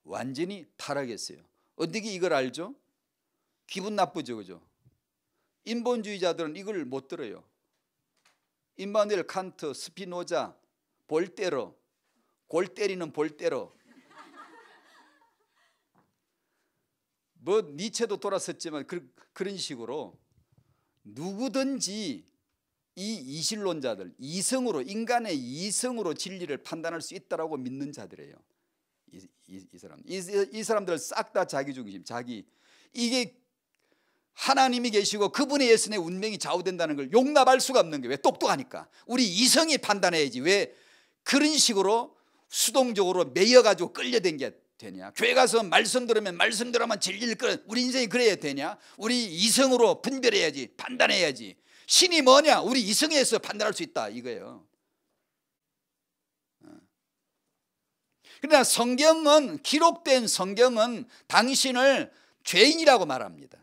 완전히 타락했어요. 어떻게 이걸 알죠? 기분 나쁘죠, 그죠? 인본주의자들은 이걸 못 들어요. 임마누엘 칸트, 스피노자, 볼테로, 골 때리는 볼테로, 뭐 니체도 돌았었지만 그런 식으로 누구든지 이 이실론자들, 이성으로, 인간의 이성으로 진리를 판단할 수 있다라고 믿는 자들이에요. 이 사람들 싹 다 자기 중심, 자기, 이게 하나님이 계시고 그분의 예수의 운명이 좌우된다는 걸 용납할 수가 없는 거예요. 왜? 똑똑하니까. 우리 이성이 판단해야지. 왜 그런 식으로 수동적으로 매여가지고 끌려댄 게 되냐? 교회 가서 말씀 들으면 진리를 끌어, 우리 인생이 그래야 되냐? 우리 이성으로 분별해야지, 판단해야지. 신이 뭐냐? 우리 이성에서 판단할 수 있다 이거예요. 그러나 성경은, 기록된 성경은 당신을 죄인이라고 말합니다.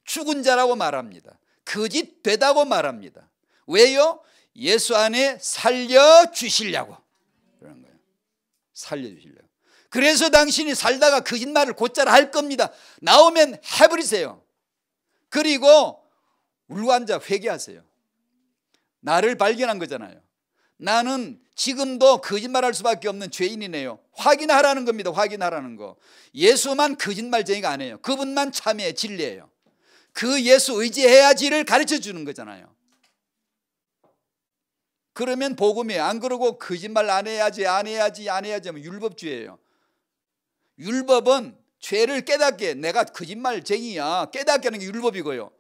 죽은 자라고 말합니다. 거짓되다고 말합니다. 왜요? 예수 안에 살려주시려고 그런 거예요. 살려주시려고. 그래서 당신이 살다가 거짓말을 곧잘 할 겁니다. 나오면 해버리세요. 그리고 울고 앉아 회개하세요. 나를 발견한 거잖아요. 나는 지금도 거짓말할 수밖에 없는 죄인이네요. 확인하라는 겁니다. 확인하라는 거. 예수만 거짓말쟁이가 아니에요. 그분만 참의 진리예요. 그 예수 의지해야지를 가르쳐 주는 거잖아요. 그러면 복음이에요. 안 그러고 거짓말 안 해야지 하면 율법주의예요. 율법은 죄를 깨닫게, 내가 거짓말쟁이야 깨닫게 하는 게 율법이고요.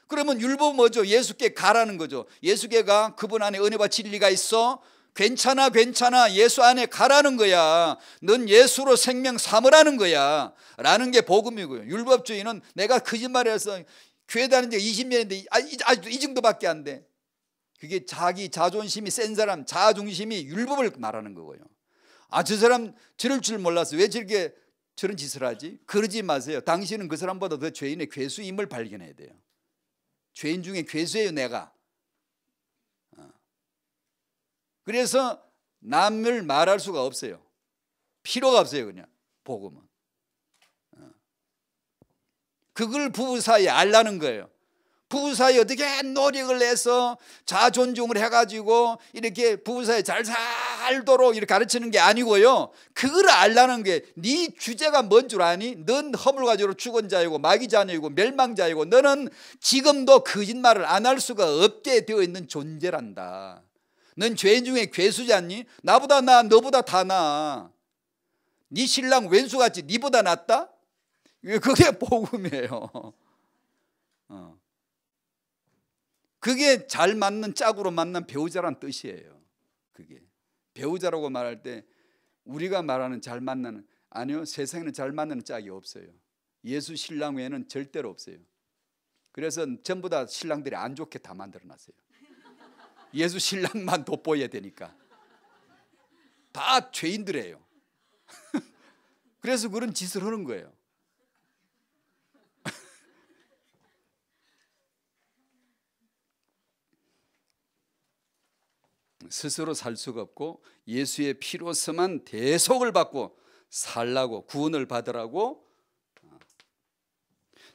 그러면 율법은 뭐죠? 예수께 가라는 거죠. 예수께 가. 그분 안에 은혜와 진리가 있어. 괜찮아 괜찮아 예수 안에 가라는 거야. 넌 예수로 생명 삼으라는 거야 라는 게 복음이고요. 율법주의는 내가 거짓말해서 교회 다닌 지 20년인데 아직도 이 정도밖에 안 돼. 그게 자기 자존심이 센 사람, 자중심이 율법을 말하는 거고요. 저 사람 저럴 줄 몰랐어. 왜 저렇게 저런 짓을 하지? 그러지 마세요. 당신은 그 사람보다 더 죄인의 괴수임을 발견해야 돼요. 죄인 중에 괴수예요 내가. 그래서 남을 말할 수가 없어요. 필요가 없어요. 그냥 복음은. 그걸 부부 사이에 알라는 거예요. 부부 사이에 어떻게 노력을 해서 자존중을 해가지고 이렇게 부부 사이에 잘 살도록 이렇게 가르치는 게 아니고요. 그걸 알라는 게 네 주제가 뭔 줄 아니? 넌 허물가지로 죽은 자이고 마귀 자녀이고 멸망자이고 너는 지금도 거짓말을 안 할 수가 없게 되어 있는 존재란다. 넌 죄인 중에 괴수지 않니? 나보다 나 너보다 다 나아. 네 신랑 왼수같이 네보다 낫다? 그게 복음이에요. 그게 잘 맞는 짝으로 만난 배우자란 뜻이에요. 그게 배우자라고 말할 때 우리가 말하는 잘 만나는, 아니요, 세상에는 잘 만나는 짝이 없어요. 예수 신랑 외에는 절대로 없어요. 그래서 전부 다 신랑들이 안 좋게 다 만들어놨어요. 예수 신랑만 돋보여야 되니까. 다 죄인들이에요. 그래서 그런 짓을 하는 거예요. 스스로 살 수가 없고 예수의 피로서만 대속을 받고 살라고, 구원을 받으라고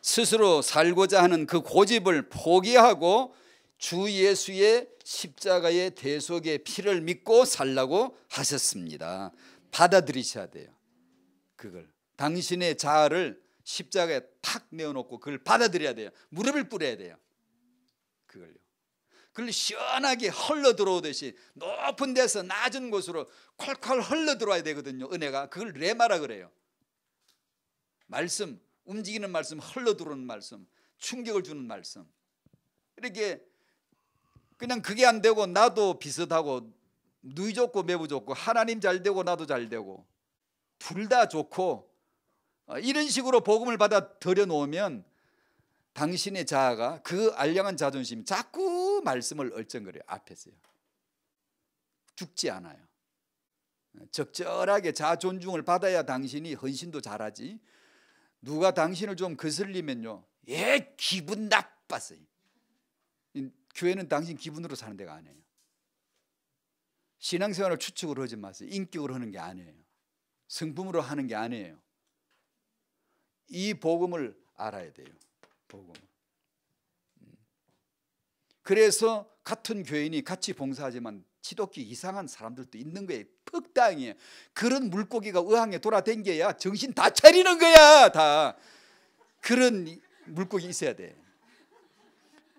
스스로 살고자 하는 그 고집을 포기하고 주 예수의 십자가의 대속의 피를 믿고 살라고 하셨습니다. 받아들이셔야 돼요. 그걸 당신의 자아를 십자가에 탁 내어놓고 그걸 받아들여야 돼요. 무릎을 꿇어야 돼요. 그걸요. 그걸 시원하게 흘러 들어오듯이 높은 데서 낮은 곳으로 콜콜 흘러 들어와야 되거든요. 은혜가. 그걸 레마라 그래요. 말씀, 움직이는 말씀, 흘러 들어오는 말씀, 충격을 주는 말씀. 이렇게 그냥 그게 안 되고 나도 비슷하고 누이 좋고 매부 좋고 하나님 잘 되고 나도 잘 되고 둘 다 좋고 이런 식으로 복음을 받아 들여놓으면 당신의 자아가, 그 알량한 자존심이 자꾸 말씀을 얼쩡거려요. 앞에서요. 죽지 않아요. 적절하게 자존중을 받아야 당신이 헌신도 잘하지. 누가 당신을 좀 거슬리면요, 기분 나빴어요. 교회는 당신 기분으로 사는 데가 아니에요. 신앙생활을 추측으로 하지 마세요. 인격으로 하는 게 아니에요. 성품으로 하는 게 아니에요. 이 복음을 알아야 돼요. 복음. 그래서 같은 교인이 같이 봉사하지만 지독히 이상한 사람들도 있는 거예요. 퍽당이에요. 그런 물고기가 어항에 돌아다녀야 정신 다 차리는 거야. 다 그런 물고기 있어야 돼.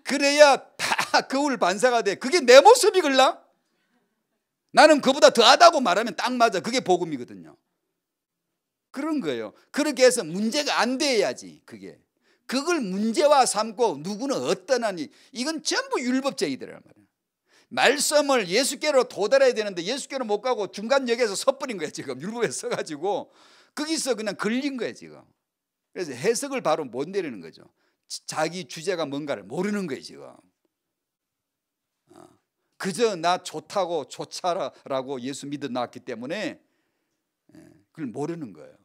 그래야 다 거울 반사가 돼. 그게 내 모습이걸라? 나는 그보다 더하다고 말하면 딱 맞아. 그게 복음이거든요. 그런 거예요. 그렇게 해서 문제가 안 돼야지. 그걸 문제화 삼고 누구는 어떠하니, 이건 전부 율법쟁이들이란 말이에요. 말씀을 예수께로 도달해야 되는데 예수께로 못 가고 중간역에서 섣버린 거야. 지금 율법에 서가지고 거기서 그냥 걸린 거야 지금. 그래서 해석을 바로 못 내리는 거죠. 자기 주제가 뭔가를 모르는 거예요 지금. 그저 나 좋다고 좋차라고 예수 믿어 나왔기 때문에 그걸 모르는 거예요.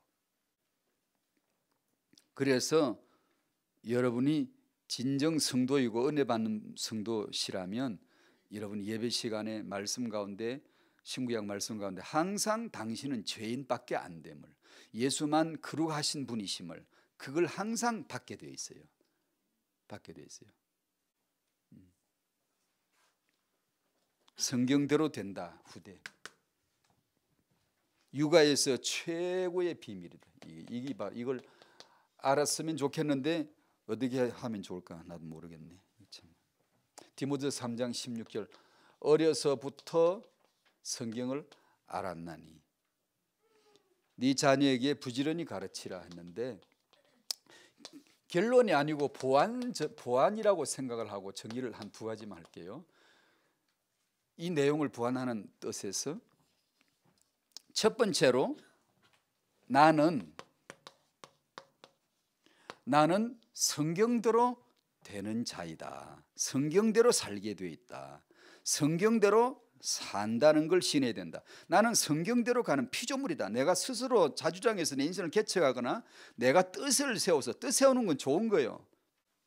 그래서 여러분이 진정 성도이고 은혜 받는 성도시라면 여러분 예배 시간에 말씀 가운데, 신구약 말씀 가운데 항상 당신은 죄인밖에 안 됨을, 예수만 거룩하신 분이심을, 그걸 항상 받게 되어 있어요. 받게 되어 있어요. 성경대로 된다. 후대. 육아에서 최고의 비밀이다. 이걸 알았으면 좋겠는데 어떻게 하면 좋을까? 나도 모르겠네. 디모데 3장 16절, 어려서부터 성경을 알았나니 네 자녀에게 부지런히 가르치라 했는데, 결론이 아니고 보완이라고 생각을 하고 정의를 한 두 가지만 할게요. 이 내용을 보완하는 뜻에서 첫 번째로 나는 성경대로 되는 자이다. 성경대로 살게 되어 있다. 성경대로 산다는 걸 신해야 된다. 나는 성경대로 가는 피조물이다. 내가 스스로 자주장해서 내 인생을 개척하거나 내가 뜻을 세워서 뜻 세우는 건 좋은 거예요.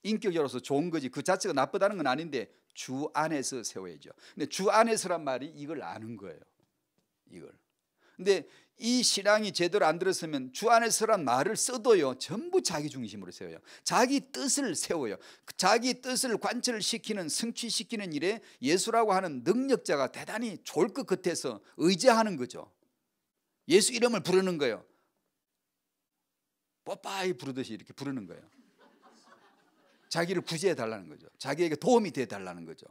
인격으로서 좋은 거지 그 자체가 나쁘다는 건 아닌데 주 안에서 세워야죠. 근데 주 안에서란 말이 이걸 아는 거예요. 이걸. 근데 이 신앙이 제대로 안 들었으면 주 안에서란 말을 써도요 전부 자기 중심으로 세워요. 자기 뜻을 세워요. 자기 뜻을 관철시키는 성취시키는 일에 예수라고 하는 능력자가 대단히 좋을 것 같아서 의지하는 거죠. 예수 이름을 부르는 거예요. 뽀빠이 부르듯이 이렇게 부르는 거예요. 자기를 구제해 달라는 거죠. 자기에게 도움이 돼 달라는 거죠.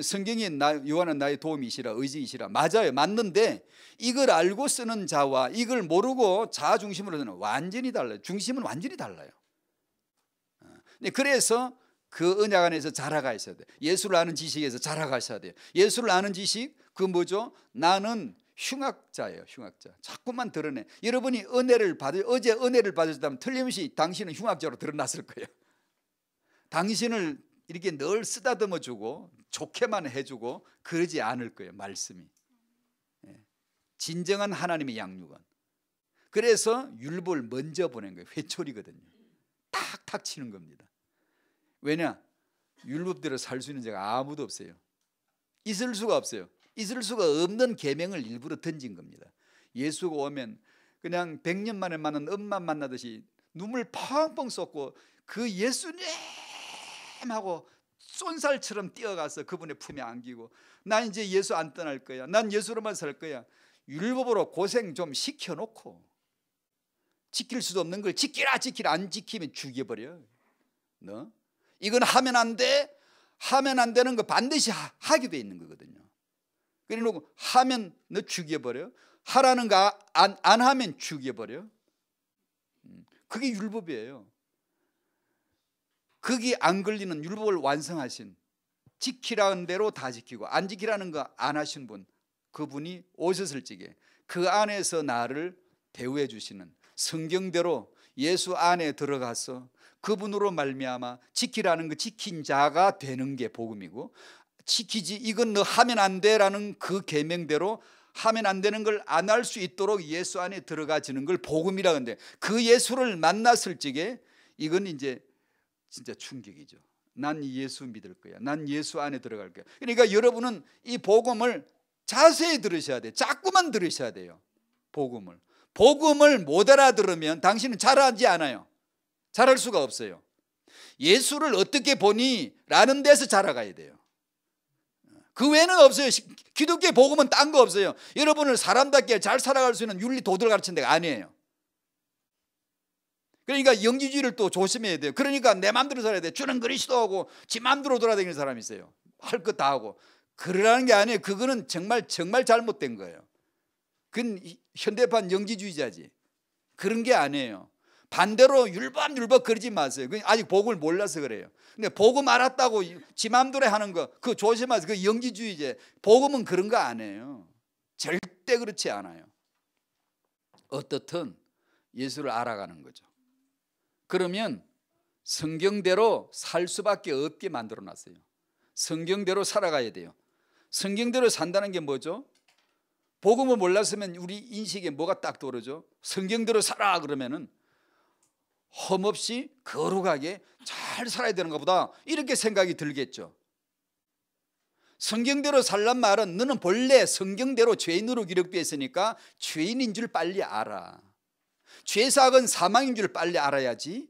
성경이 요한은 나의 도움이시라 의지이시라 맞아요. 맞는데 이걸 알고 쓰는 자와 이걸 모르고 자아 중심으로 쓰는 완전히 달라요. 중심은 완전히 달라요. 그래서 그 언약 안에서 자라가 있어야 돼요. 예수를 아는 지식에서 자라가 있어야 돼요. 예수를 아는 지식 그 뭐죠? 나는 흉악자예요. 흉악자. 자꾸만 드러내. 여러분이 어제 은혜를 받으셨다면 틀림없이 당신은 흉악자로 드러났을 거예요. 당신을 이렇게 늘 쓰다듬어 주고 좋게만 해주고 그러지 않을 거예요. 말씀이. 진정한 하나님의 양육은. 그래서 율법을 먼저 보낸 거예요. 회초리거든요. 탁탁 치는 겁니다. 왜냐? 율법대로 살 수 있는 자가 아무도 없어요. 있을 수가 없어요. 있을 수가 없는 계명을 일부러 던진 겁니다. 예수가 오면 그냥 100년 만에 만난 엄마 만나듯이 눈물 펑펑 쏟고 그 예수님하고 쏜살처럼 뛰어가서 그분의 품에 안기고 난 이제 예수 안 떠날 거야. 난 예수로만 살 거야. 율법으로 고생 좀 시켜놓고 지킬 수도 없는 걸 지키라 안 지키면 죽여버려. 너 이건 하면 안 돼. 하면 안 되는 거 반드시 하게 돼 있는 거거든요. 그래놓고 하면 너 죽여버려. 하라는 거 안 하면 죽여버려. 그게 율법이에요. 거기 안 걸리는 율법을 완성하신 지키라는 대로 다 지키고 안 지키라는 거 안 하신 분 그분이 오셨을 적에 그 안에서 나를 대우해 주시는 성경대로 예수 안에 들어가서 그분으로 말미암아 지키라는 거 지킨 자가 되는 게 복음이고 지키지 이건 너 하면 안 돼라는 그 계명대로 하면 안 되는 걸 안 할 수 있도록 예수 안에 들어가지는 걸 복음이라 하는데 그 예수를 만났을 적에 이건 이제 진짜 충격이죠. 난 예수 믿을 거야. 난 예수 안에 들어갈 거야. 그러니까 여러분은 이 복음을 자세히 들으셔야 돼요. 자꾸만 들으셔야 돼요. 복음을 못 알아들으면 당신은 잘하지 않아요. 잘할 수가 없어요. 예수를 어떻게 보니? 라는 데서 자라가야 돼요. 그 외에는 없어요. 기독교의 복음은 딴 거 없어요. 여러분을 사람답게 잘 살아갈 수 있는 윤리 도덕을 가르치는 데가 아니에요. 그러니까 영지주의를 또 조심해야 돼요. 그러니까 내 마음대로 살아야 돼요. 주는 그리스도하고 지 마음대로 돌아다니는 사람이 있어요. 할 것 다 하고. 그러라는 게 아니에요. 그거는 정말 잘못된 거예요. 그건 현대판 영지주의자지. 그런 게 아니에요. 반대로 율법 그러지 마세요. 아직 복음을 몰라서 그래요. 근데 복음 알았다고 지 마음대로 하는 거 그거 조심하세요. 그 영지주의제. 복음은 그런 거 아니에요. 절대 그렇지 않아요. 어떻든 예수를 알아가는 거죠. 그러면 성경대로 살 수밖에 없게 만들어 놨어요. 성경대로 살아가야 돼요. 성경대로 산다는 게 뭐죠? 복음을 몰랐으면 우리 인식에 뭐가 딱 떠오르죠? 성경대로 살아 그러면은 험없이 거룩하게 잘 살아야 되는가 보다 이렇게 생각이 들겠죠. 성경대로 살란 말은 너는 본래 성경대로 죄인으로 기록되어 있으니까 죄인인 줄 빨리 알아. 죄사악은 사망인 줄 빨리 알아야지.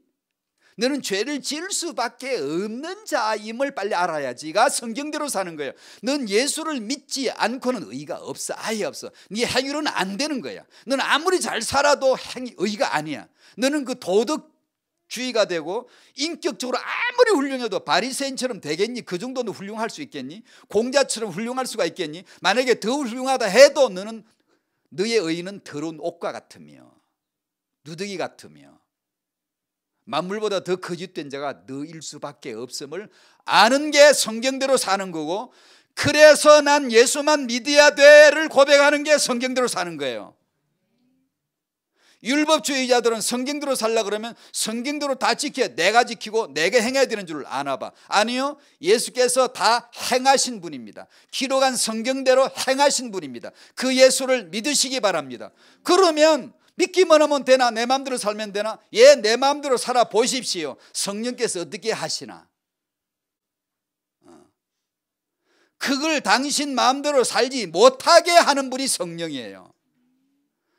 너는 죄를 지을 수밖에 없는 자임을 빨리 알아야지가 성경대로 사는 거예요. 넌 예수를 믿지 않고는 의의가 없어. 아예 없어. 네 행위로는 안 되는 거야. 너는 아무리 잘 살아도 의의가 아니야. 너는 그 도덕주의가 되고 인격적으로 아무리 훌륭해도 바리새인처럼 되겠니? 그 정도는 훌륭할 수 있겠니? 공자처럼 훌륭할 수가 있겠니? 만약에 더 훌륭하다 해도 너의 의의는 더러운 옷과 같으며 누더기 같으며 만물보다 더 거짓된 자가 너일 수밖에 없음을 아는 게 성경대로 사는 거고, 그래서 난 예수만 믿어야 돼를 고백하는 게 성경대로 사는 거예요. 율법주의자들은 성경대로 살려고 그러면 성경대로 다 지켜야, 내가 지키고 내가 행해야 되는 줄 아나 봐. 아니요, 예수께서 다 행하신 분입니다. 기록한 성경대로 행하신 분입니다. 그 예수를 믿으시기 바랍니다. 그러면 믿기만 하면 되나, 내 마음대로 살면 되나? 예, 내 마음대로 살아 보십시오. 성령께서 어떻게 하시나? 그걸 당신 마음대로 살지 못하게 하는 분이 성령이에요.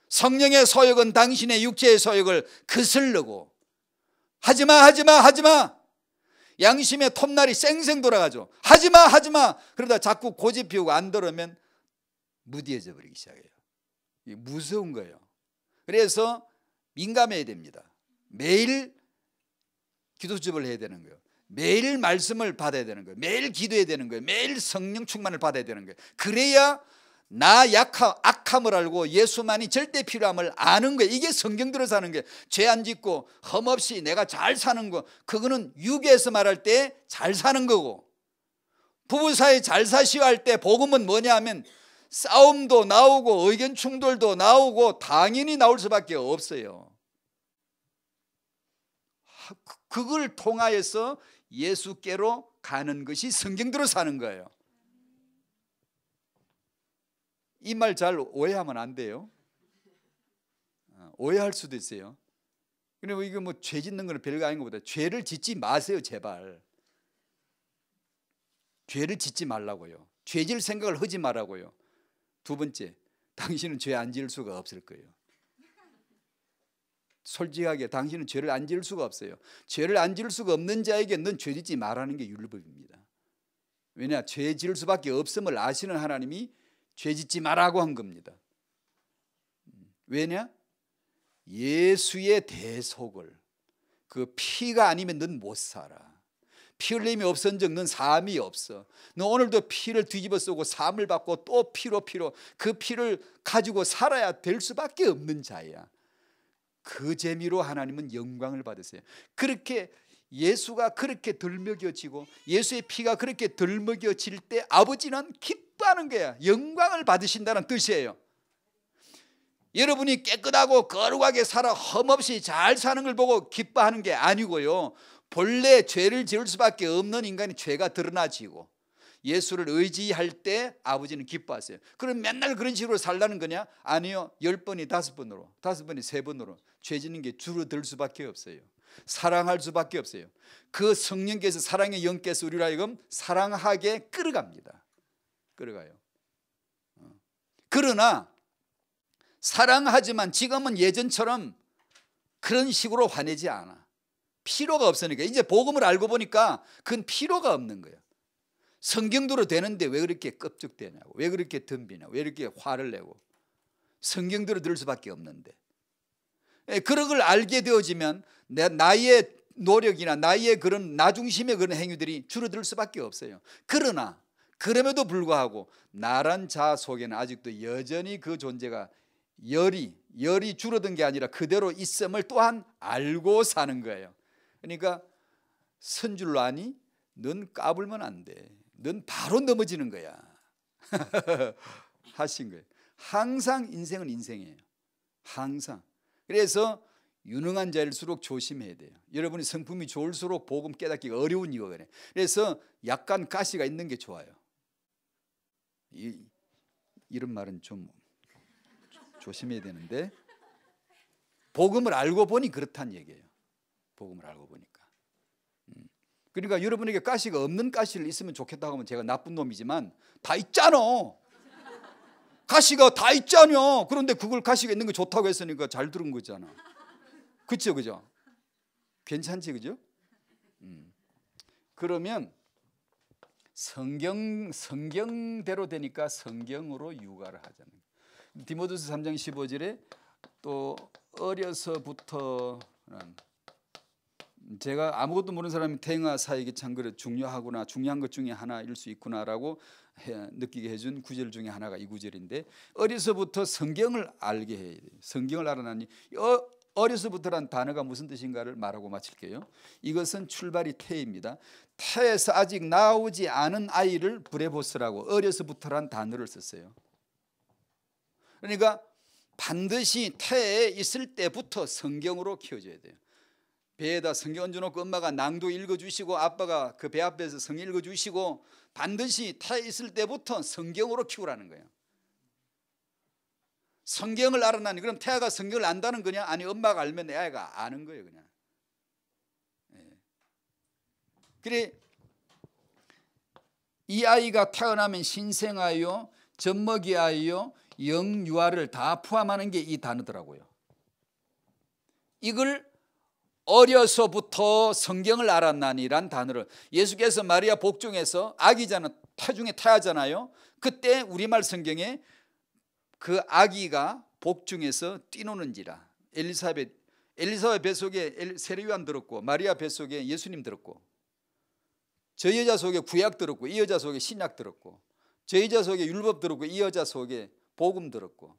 성령의 소욕은 당신의 육체의 소욕을 거슬르고, 하지마 하지마 하지마, 양심의 톱날이 쌩쌩 돌아가죠. 하지마 하지마, 그러다 자꾸 고집 피우고 안 들으면 무디해져 버리기 시작해요. 이게 무서운 거예요. 그래서 민감해야 됩니다. 매일 기도집을 해야 되는 거예요. 매일 말씀을 받아야 되는 거예요. 매일 기도해야 되는 거예요. 매일 성령 충만을 받아야 되는 거예요. 그래야 나 악함을 알고 예수만이 절대 필요함을 아는 거예요. 이게 성경대로 사는 거예요. 죄 안 짓고 험없이 내가 잘 사는 거, 그거는 육에서 말할 때 잘 사는 거고, 부부 사이 잘 사시오 할 때 복음은 뭐냐 하면 싸움도 나오고 의견 충돌도 나오고 당연히 나올 수밖에 없어요. 그걸 통하여서 예수께로 가는 것이 성경대로 사는 거예요. 이 말 잘 오해하면 안 돼요. 오해할 수도 있어요. 그리고 이거 뭐 죄 짓는 건 별거 아닌 것보다 죄를 짓지 마세요, 제발. 죄를 짓지 말라고요. 죄질 생각을 하지 말라고요. 두 번째, 당신은 죄 안 지을 수가 없을 거예요. 솔직하게 당신은 죄를 안 지을 수가 없어요. 죄를 안 지을 수가 없는 자에게 넌 죄 짓지 말라는 게 율법입니다. 왜냐, 죄 지을 수밖에 없음을 아시는 하나님이 죄 짓지 말라고 한 겁니다. 왜냐? 예수의 대속을, 그 피가 아니면 넌 못 살아. 피 흘림이 없은 적 넌 삶이 없어. 너 오늘도 피를 뒤집어 쓰고 삶을 받고 또 피로 그 피를 가지고 살아야 될 수밖에 없는 자야. 그 재미로 하나님은 영광을 받으세요. 그렇게 예수가 그렇게 덜 먹여지고 예수의 피가 그렇게 덜 먹여질 때 아버지는 기뻐하는 거야. 영광을 받으신다는 뜻이에요. 여러분이 깨끗하고 거룩하게 살아 험없이 잘 사는 걸 보고 기뻐하는 게 아니고요, 본래 죄를 지을 수밖에 없는 인간이 죄가 드러나지고 예수를 의지할 때 아버지는 기뻐하세요. 그럼 맨날 그런 식으로 살라는 거냐? 아니요, 10번이 5번으로, 5번이 3번으로 죄 짓는 게 줄어들 수밖에 없어요. 사랑할 수밖에 없어요. 그 성령께서, 사랑의 영께서 우리를 하여금 사랑하게 끌어갑니다. 끌어가요. 그러나 사랑하지만 지금은 예전처럼 그런 식으로 화내지 않아. 필요가 없으니까. 이제 복음을 알고 보니까 그건 필요가 없는 거예요. 성경대로 되는데 왜 그렇게 껍죽대냐고, 왜 그렇게 덤비냐고, 왜 이렇게 화를 내고. 성경대로 들 수밖에 없는데. 그런 걸 알게 되어지면 나의 노력이나 나의 그런 나중심의 그런 행위들이 줄어들 수밖에 없어요. 그러나 그럼에도 불구하고 나란 자 속에는 아직도 여전히 그 존재가 열이 줄어든 게 아니라 그대로 있음을 또한 알고 사는 거예요. 그러니까 선 줄로 아니? 넌 까불면 안 돼. 넌 바로 넘어지는 거야. 하신 거예요. 항상 인생은 인생이에요. 항상. 그래서 유능한 자일수록 조심해야 돼요. 여러분이 성품이 좋을수록 복음 깨닫기가 어려운 이유가 그래요. 그래서 약간 가시가 있는 게 좋아요. 이런 말은 좀 조심해야 되는데, 복음을 알고 보니 그렇다는 얘기예요. 복음을 알고 보니까. 그러니까 여러분에게 가시가 없는 가시를 있으면 좋겠다고 하면 제가 나쁜 놈이지만 다 있잖아. 가시가 다 있잖아. 그런데 그걸 가시가 있는 거 좋다고 했으니까 잘 들은 거잖아. 그렇죠, 그죠? 괜찮지, 그죠? 그러면 성경대로 되니까 성경으로 육아를 하자는 거예요. 디모데후서 3장 15절에 또 어려서부터는, 제가 아무것도 모르는 사람이 태영아 사역이 참 그래 중요하구나, 중요한 것 중에 하나일 수 있구나라고 느끼게 해준 구절 중에 하나가 이 구절인데, 어려서부터 성경을 알게 해야 돼요. 성경을 알아나니 어려서부터란 단어가 무슨 뜻인가를 말하고 마칠게요. 이것은 출발이 태입니다. 태에서 아직 나오지 않은 아이를 브레보스라고 어려서부터란 단어를 썼어요. 그러니까 반드시 태에 있을 때부터 성경으로 키워줘야 돼요. 배에다 성경 얹어놓고 엄마가 낭독 읽어주시고 아빠가 그 배 앞에서 성경 읽어주시고 반드시 태에 있을 때부터 성경으로 키우라는 거예요. 성경을 알아나니 그럼 태아가 성경을 안다는 거냐? 아니, 엄마가 알면 내 아이가 아는 거예요, 그냥. 그래, 이 아이가 태어나면 신생아요, 젖먹이아이요, 영유아를 다 포함하는 게 이 단어더라고요. 이걸 어려서부터 성경을 알았나니란 단어를 예수께서 마리아 복중에서 아기잖아, 태중에 태하잖아요. 그때 우리말 성경에 그 아기가 복중에서 뛰노는지라. 엘리사벳 뱃속에 세례요한 들었고 마리아 뱃속에 예수님 들었고 저 여자 속에 구약 들었고 이 여자 속에 신약 들었고 저 여자 속에 율법 들었고 이 여자 속에 복음 들었고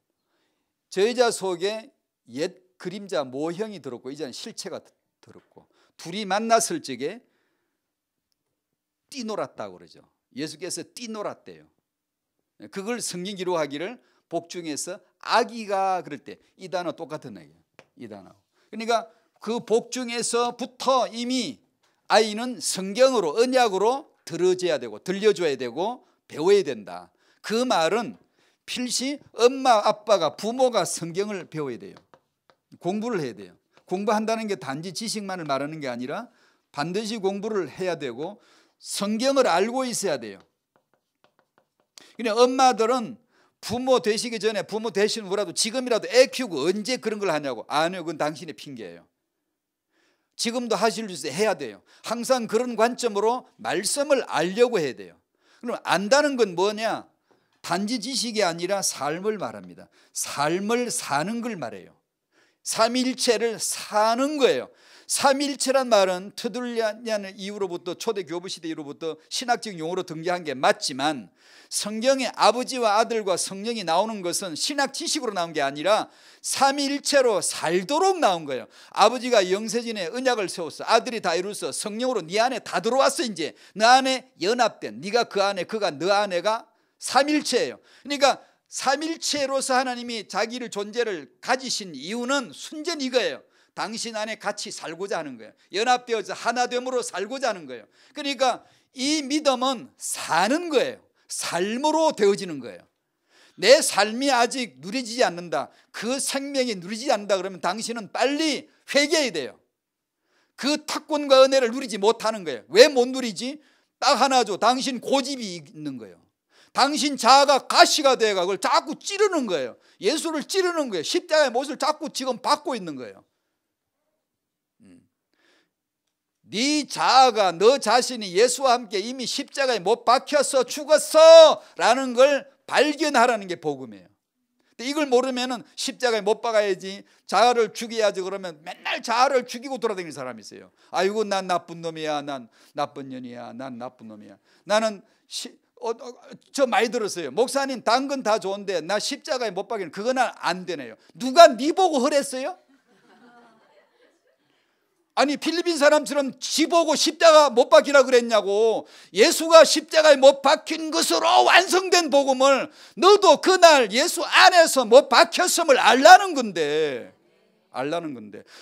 저 여자 속에 옛 그림자 모형이 들었고 이제는 실체가 들었고 둘이 만났을 적에 뛰놀았다고 그러죠. 예수께서 뛰놀았대요. 그걸 성경 기록하기를 복중에서 아기가 그럴 때 이 단어 똑같은 얘기예요. 이 단어. 그러니까 그 복중에서부터 이미 아이는 성경으로 언약으로 들어줘야 되고 들려줘야 되고 배워야 된다. 그 말은 필시 엄마 아빠가 부모가 성경을 배워야 돼요. 공부를 해야 돼요. 공부한다는 게 단지 지식만을 말하는 게 아니라 반드시 공부를 해야 되고 성경을 알고 있어야 돼요. 그냥 엄마들은 부모 되시기 전에 부모 되신 후라도 지금이라도 애 키우고 언제 그런 걸 하냐고. 아니요, 그건 당신의 핑계예요. 지금도 하실 수 해야 돼요. 항상 그런 관점으로 말씀을 알려고 해야 돼요. 그럼 안다는 건 뭐냐? 단지 지식이 아니라 삶을 말합니다. 삶을 사는 걸 말해요. 삼위일체를 사는 거예요. 삼위일체란 말은 트들리안 이후로부터 초대 교부 시대 이후로부터 신학적 용어로 등장한 게 맞지만 성경에 아버지와 아들과 성령이 나오는 것은 신학 지식으로 나온 게 아니라 삼위일체로 살도록 나온 거예요. 아버지가 영세전에 언약을 세웠어. 아들이 다 이루었어. 성령으로 네 안에 다 들어왔어. 이제 너 안에 연합된, 네가 그 안에 그가 너 안에가 삼위일체예요. 그러니까 삼일체로서 하나님이 자기를 존재를 가지신 이유는 순전 이거예요. 당신 안에 같이 살고자 하는 거예요. 연합되어서 하나됨으로 살고자 하는 거예요. 그러니까 이 믿음은 사는 거예요. 삶으로 되어지는 거예요. 내 삶이 아직 누려지지 않는다, 그 생명이 누리지 않는다 그러면 당신은 빨리 회개해야 돼요. 그 탁권과 은혜를 누리지 못하는 거예요. 왜 못 누리지? 딱 하나죠. 당신 고집이 있는 거예요. 당신 자아가 가시가 돼가 그걸 자꾸 찌르는 거예요. 예수를 찌르는 거예요. 십자가의 못을 자꾸 지금 받고 있는 거예요. 네 자아가 너 자신이 예수와 함께 이미 십자가에 못 박혀서 죽었어 라는 걸 발견하라는 게 복음이에요. 근데 이걸 모르면 십자가에 못 박아야지, 자아를 죽여야지 그러면 맨날 자아를 죽이고 돌아다니는 사람이 있어요. 아이고 난 나쁜 놈이야, 난 나쁜 년이야, 난 나쁜 놈이야. 나는 저 많이 들었어요. 목사님 단 건 다 좋은데 나 십자가에 못 박이는 그건 안 되네요. 누가 네 보고 허랬어요? 아니 필리핀 사람처럼 지 보고 십자가 못 박히라 그랬냐고. 예수가 십자가에 못 박힌 것으로 완성된 복음을 너도 그날 예수 안에서 못 박혔음을 알라는 건데,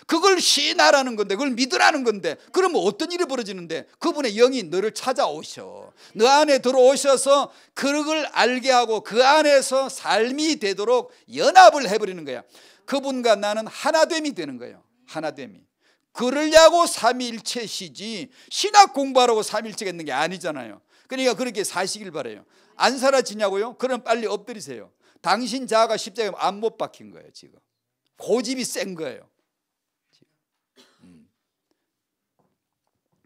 그걸 시인하라는 건데, 그걸 믿으라는 건데, 그러면 어떤 일이 벌어지는데? 그분의 영이 너를 찾아오셔. 너 안에 들어오셔서 그걸 알게 하고 그 안에서 삶이 되도록 연합을 해버리는 거야. 그분과 나는 하나됨이 되는 거예요. 하나됨이. 그러려고 삼위일체시지 신학 공부하라고 삼위일체가 있는 게 아니잖아요. 그러니까 그렇게 사시길 바라요. 안 사라지냐고요? 그럼 빨리 엎드리세요. 당신 자아가 십자가에 안 못 박힌 거예요. 지금 고집이 센 거예요.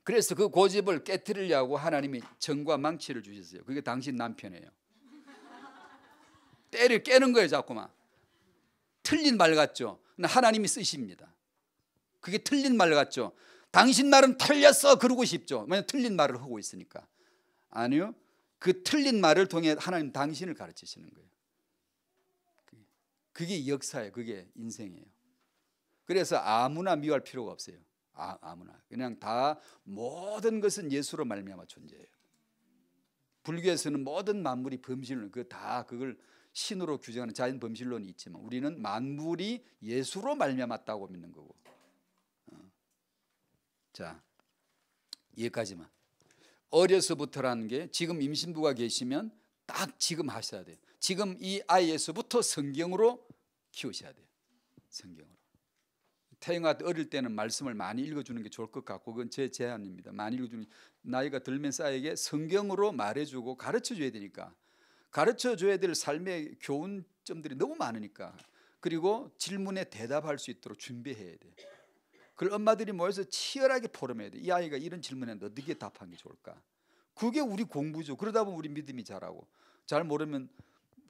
그래서 그 고집을 깨트리려고 하나님이 정과 망치를 주셨어요. 그게 당신 남편이에요. 때를 깨는 거예요. 자꾸만. 틀린 말 같죠? 하나님이 쓰십니다. 그게 틀린 말 같죠? 당신 말은 틀렸어 그러고 싶죠? 왜냐하면 틀린 말을 하고 있으니까. 아니요, 그 틀린 말을 통해 하나님 당신을 가르치시는 거예요. 그게 역사예요. 그게 인생이에요. 그래서 아무나 미워할 필요가 없어요. 아무나 그냥 다 모든 것은 예수로 말미암아 존재해요. 불교에서는 모든 만물이 범실론 그걸 신으로 규정하는 자연 범실론이 있지만 우리는 만물이 예수로 말미암았다고 믿는 거고. 자, 여기까지만. 어려서부터라는 게 지금 임신부가 계시면 딱 지금 하셔야 돼요. 지금 이 아이에서부터 성경으로 키우셔야 돼요. 성경으로. 태영아 어릴 때는 말씀을 많이 읽어주는 게 좋을 것 같고 그건 제 제안입니다. 많이 읽어주는 나이가 들면서 아이에게 성경으로 말해주고 가르쳐줘야 되니까 가르쳐줘야 될 삶의 교훈점들이 너무 많으니까 그리고 질문에 대답할 수 있도록 준비해야 돼요. 그걸 엄마들이 모여서 치열하게 포럼해야 돼요. 이 아이가 이런 질문에 어떻게 답하는 게 좋을까? 그게 우리 공부죠. 그러다 보면 우리 믿음이 자라고 잘 모르면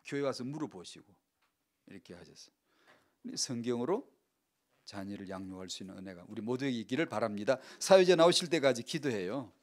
교회 와서 물어보시고 이렇게 하셨어요. 성경으로 자녀를 양육할 수 있는 은혜가 우리 모두에게 있기를 바랍니다. 사회자 나오실 때까지 기도해요.